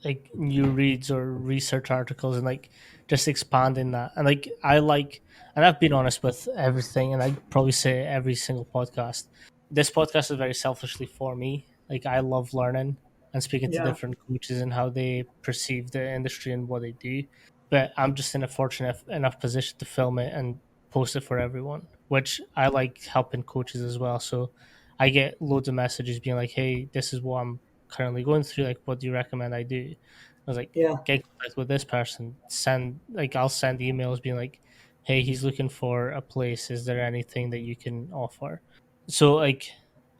like new reads or research articles and like just expanding that. And like and I've been honest with everything, and I probably say every single podcast. This podcast is very selfishly for me. Like I love learning and speaking to Yeah. different coaches and how they perceive the industry and what they do. But I'm just in a fortunate enough position to film it and post it for everyone, which I like helping coaches as well. So I get loads of messages being like, "Hey, this is what I'm currently going through. Like, what do you recommend I do?" I was like, Yeah. "Get in contact with this person. I'll send emails being like, hey, he's looking for a place. Is there anything that you can offer?" So like,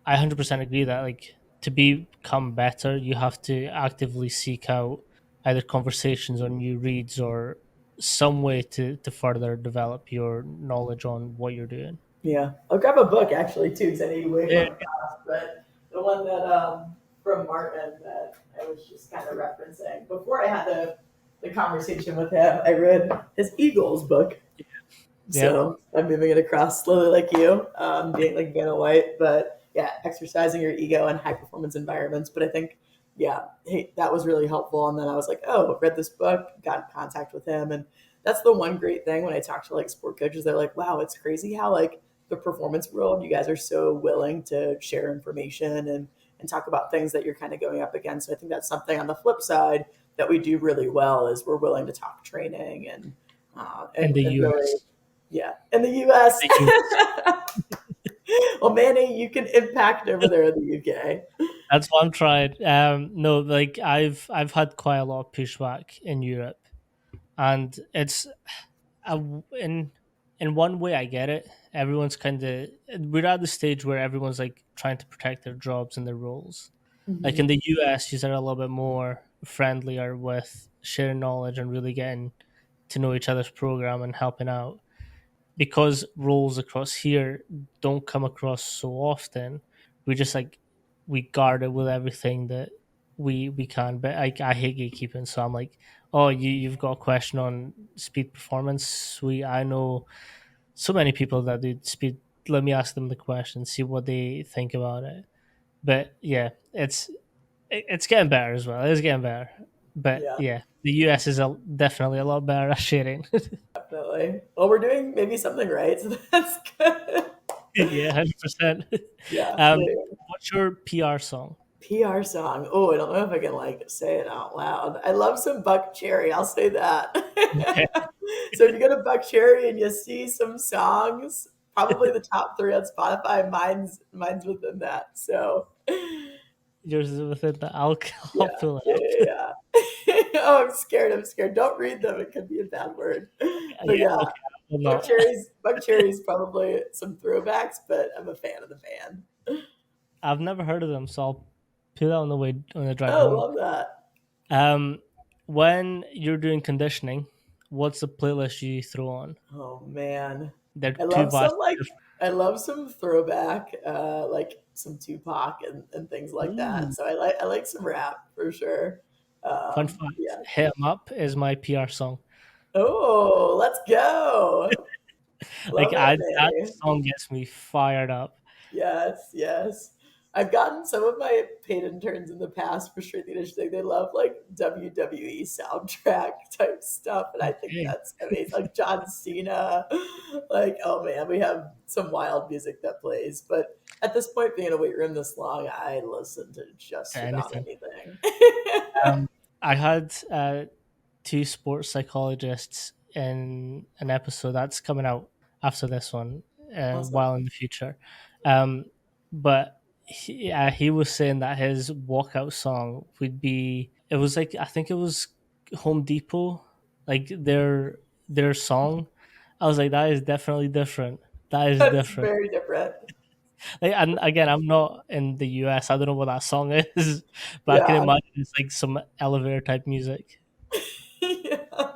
I 100% agree that like to become better, you have to actively seek out either conversations or new reads or some way to further develop your knowledge on what you're doing. Yeah. I'll grab a book actually too, because I know you wave Yeah. on fast, but the one that from Martin that I was just kind of referencing before I had the conversation with him, I read his Eagles book. Yep. So I'm moving it across slowly like you, being like Vanna White, but yeah, exercising your ego in high performance environments. But I think, yeah, hey, that was really helpful. And then I was like, oh, read this book, got in contact with him. And that's the one great thing when I talk to like sport coaches, they're like, wow, it's crazy how like the performance world, you guys are so willing to share information and talk about things that you're kind of going up against. So I think that's something on the flip side that we do really well is we're willing to talk training and In the and really US. yeah, in the U.S. The US. Well, Manny, you can impact over there in the U.K. That's what I'm trying. No, like I've had quite a lot of pushback in Europe, and it's in one way I get it. Everyone's kind of we're at the stage where everyone's like trying to protect their jobs and their roles. Like Mm-hmm. in the US, you're a little bit more friendlier with sharing knowledge and really getting to know each other's program and helping out. Because roles across here don't come across so often, we just like we guard it with everything that we can. But I hate gatekeeping, so I'm like, oh, you've got a question on speed performance. Sweet, I know so many people that do speed. Let me ask them the question, see what they think about it. But yeah, it's getting better as well. It's getting better. But Yeah, yeah, the US is definitely a lot better at sharing. definitely. Well, we're doing maybe something right, so that's good. Yeah, 100%. Yeah. Um, what's your PR song? PR song. Oh, I don't know if I can like say it out loud. I love some Buck Cherry. I'll say that. Okay. So if you go to Buck Cherry and you see some songs, probably the top three on Spotify, mine's within that. So Yours is within the yeah, I'll pull it yeah, up. yeah, yeah. Oh, I'm scared. I'm scared. Don't read them. It could be a bad word. But Yeah, yeah, okay. Well, no, Buck Cherry's probably some throwbacks, but I'm a fan of the band. I've never heard of them, so I'll put that on the way on the drive Oh, home. love that. Um, when you're doing conditioning, what's the playlist you throw on? Oh man, They're I two love some vastly like different. I love some throwback, like some Tupac and things like that. Ooh, So I like some rap for sure. fun fact: Yeah. "Hit 'Em Up" is my PR song. Oh, let's go. Like Love it, I that Manny. song gets me fired up. Yes, yes. I've gotten some of my paid interns in the past for straight leadership. They love like WWE soundtrack type stuff, and I think Okay, that's amazing. Like John Cena, like oh man, we have some wild music that plays. But at this point, being in a weight room this long, I listen to to just about anything. anything. Um, I had two sports psychologists in an episode that's coming out after this one, Awesome. while in the future. Um, but he was saying that his walkout song would be, it was like, I think it was Home Depot, like their song. I was like, that is definitely different. That is That's different. very different. Like, and again, I'm not in the US. I don't know what that song is, but I can Yeah. imagine it's like some elevator type music. Yeah.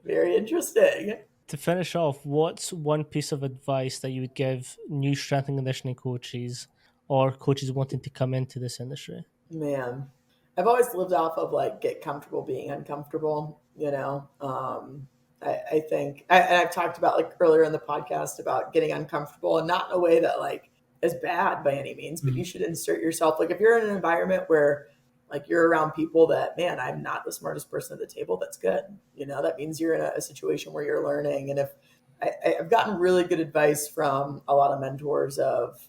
Very interesting. To finish off, what's one piece of advice that you would give new strength and conditioning coaches or coaches wanting to come into this industry? Man, I've always lived off of like get comfortable being uncomfortable. I think, and I've talked about like earlier in the podcast about getting uncomfortable and not in a way that like is bad by any means, but Mhm. you should insert yourself. Like if you're in an environment where like you're around people that, man, I'm not the smartest person at the table, that's good. That means you're in a situation where you're learning. And if I've gotten really good advice from a lot of mentors of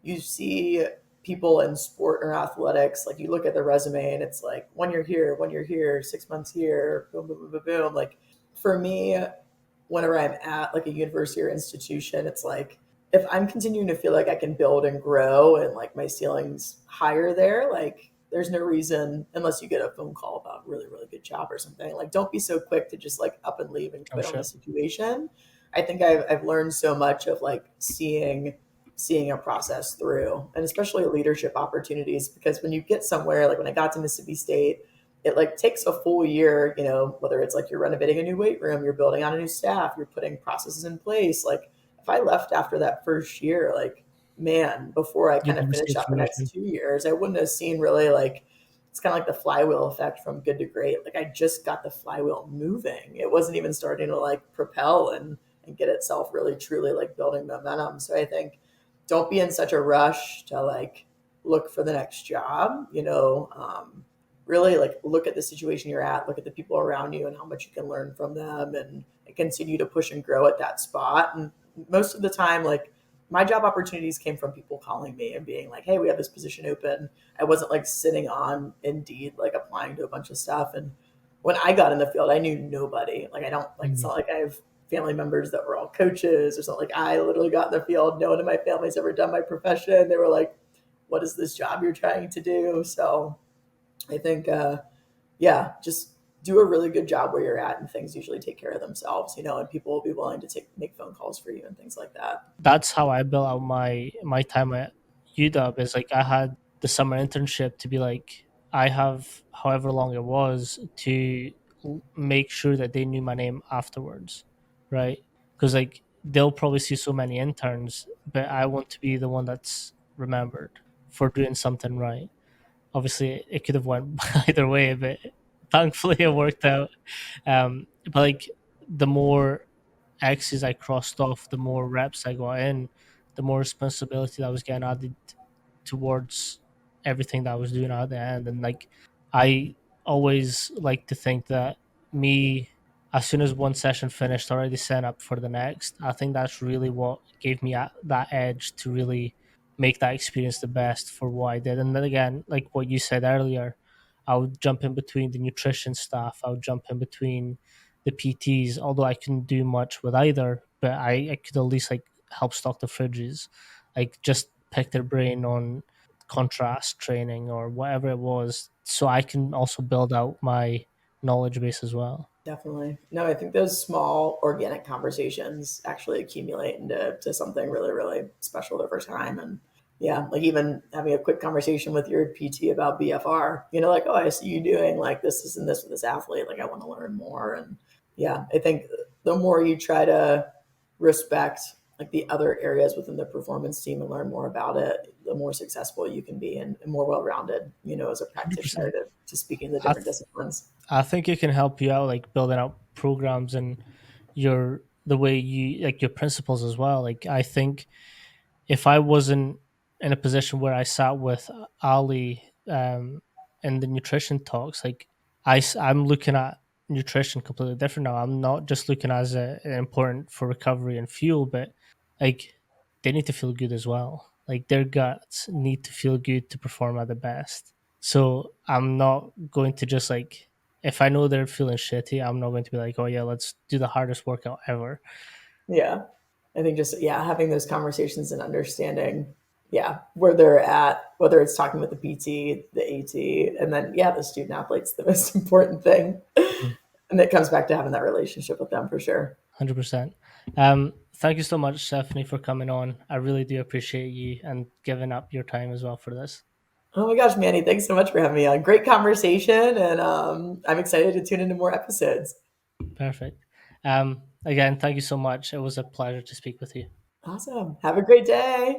you see people in sport or athletics, like you look at their resume and it's like 1 year here, 1 year here, 6 months here, boom, boom, boom, boom, boom. Like for me, whenever I'm at like a university or institution, it's like if I'm continuing to feel like I can build and grow and like my ceiling's higher there, like there's no reason unless you get a phone call about a really, really good job or something. Like don't be so quick to just like up and leave and I'm quit on the sure. situation. I think I've learned so much of like seeing a process through, and especially leadership opportunities, because when you get somewhere, like when I got to Mississippi State, it like takes a full year, whether it's like you're renovating a new weight room, you're building on a new staff, you're putting processes in place. Like if I left after that first year, like man, before I You'd kind of never see finish it out the fruition. next 2 years, I wouldn't have seen really like it's kind of like the flywheel effect from good to great. Like I just got the flywheel moving. It wasn't even starting to like propel and get itself really truly like building momentum. So I think don't be in such a rush to like look for the next job. Really like look at the situation you're at, look at the people around you and how much you can learn from them, and continue to push and grow at that spot. And most of the time, like my job opportunities came from people calling me and being like, hey, we have this position open. I wasn't like sitting on Indeed like applying to a bunch of stuff. And when I got in the field, I knew nobody. Like I don't like it's Mhm. not like I have family members that were all coaches or something. Like I literally got in the field. No one in my family's ever done my profession. They were like, what is this job you're trying to do? So I think, yeah, just do a really good job where you're at, and things usually take care of themselves, and people will be willing to make phone calls for you and things like that. That's how I built out my time at UW. Is like I had the summer internship to be like, I have however long it was to make sure that they knew my name afterwards, right? Because like they'll probably see so many interns, but I want to be the one that's remembered for doing something right. Obviously, it could have went either way, but thankfully it worked out. But like the more X's I crossed off, the more reps I got in, the more responsibility that was getting added towards everything that I was doing at the end. And like I always like to think that me, as soon as one session finished, already set up for the next. I think that's really what gave me that edge to really make that experience the best for what I did. And then again, like what you said earlier, I would jump in between the nutrition staff. I would jump in between the PTs, although I couldn't do much with either, but I could at least like help stock the fridges, like just pick their brain on contrast training or whatever it was, so I can also build out my knowledge base as well. Definitely. No, I think those small organic conversations actually accumulate into something really, really special over time. And yeah, like even having a quick conversation with your PT about BFR, like, oh, I see you doing like this and this with this athlete. Like, I want to learn more. And yeah, I think the more you try to respect like the other areas within the performance team and learn more about it, the more successful you can be and more well rounded, as a practitioner 100%. to speaking the I, different th- disciplines. I think it can help you out, like building out programs and the way you like your principles as well. Like I think if I wasn't in a position where I sat with Ali in the nutrition talks. Like I'm looking at nutrition completely different now. I'm not just looking as important for recovery and fuel, but like they need to feel good as well. Like their guts need to feel good to perform at the best. So I'm not going to just like, if I know they're feeling shitty, I'm not going to be like, oh yeah, let's do the hardest workout ever. Yeah. I think just, yeah, having those conversations and understanding, yeah, where they're at, whether it's talking with the PT, the AT, and then, yeah, the student athlete's the most important thing. Mm, And it comes back to having that relationship with them for sure. 100%. Thank you so much, Stephanie, for coming on. I really do appreciate you and giving up your time as well for this. Oh my gosh, Manny, thanks so much for having me on. Great conversation. And I'm excited to tune into more episodes. Perfect. Again, thank you so much. It was a pleasure to speak with you. Awesome. Have a great day.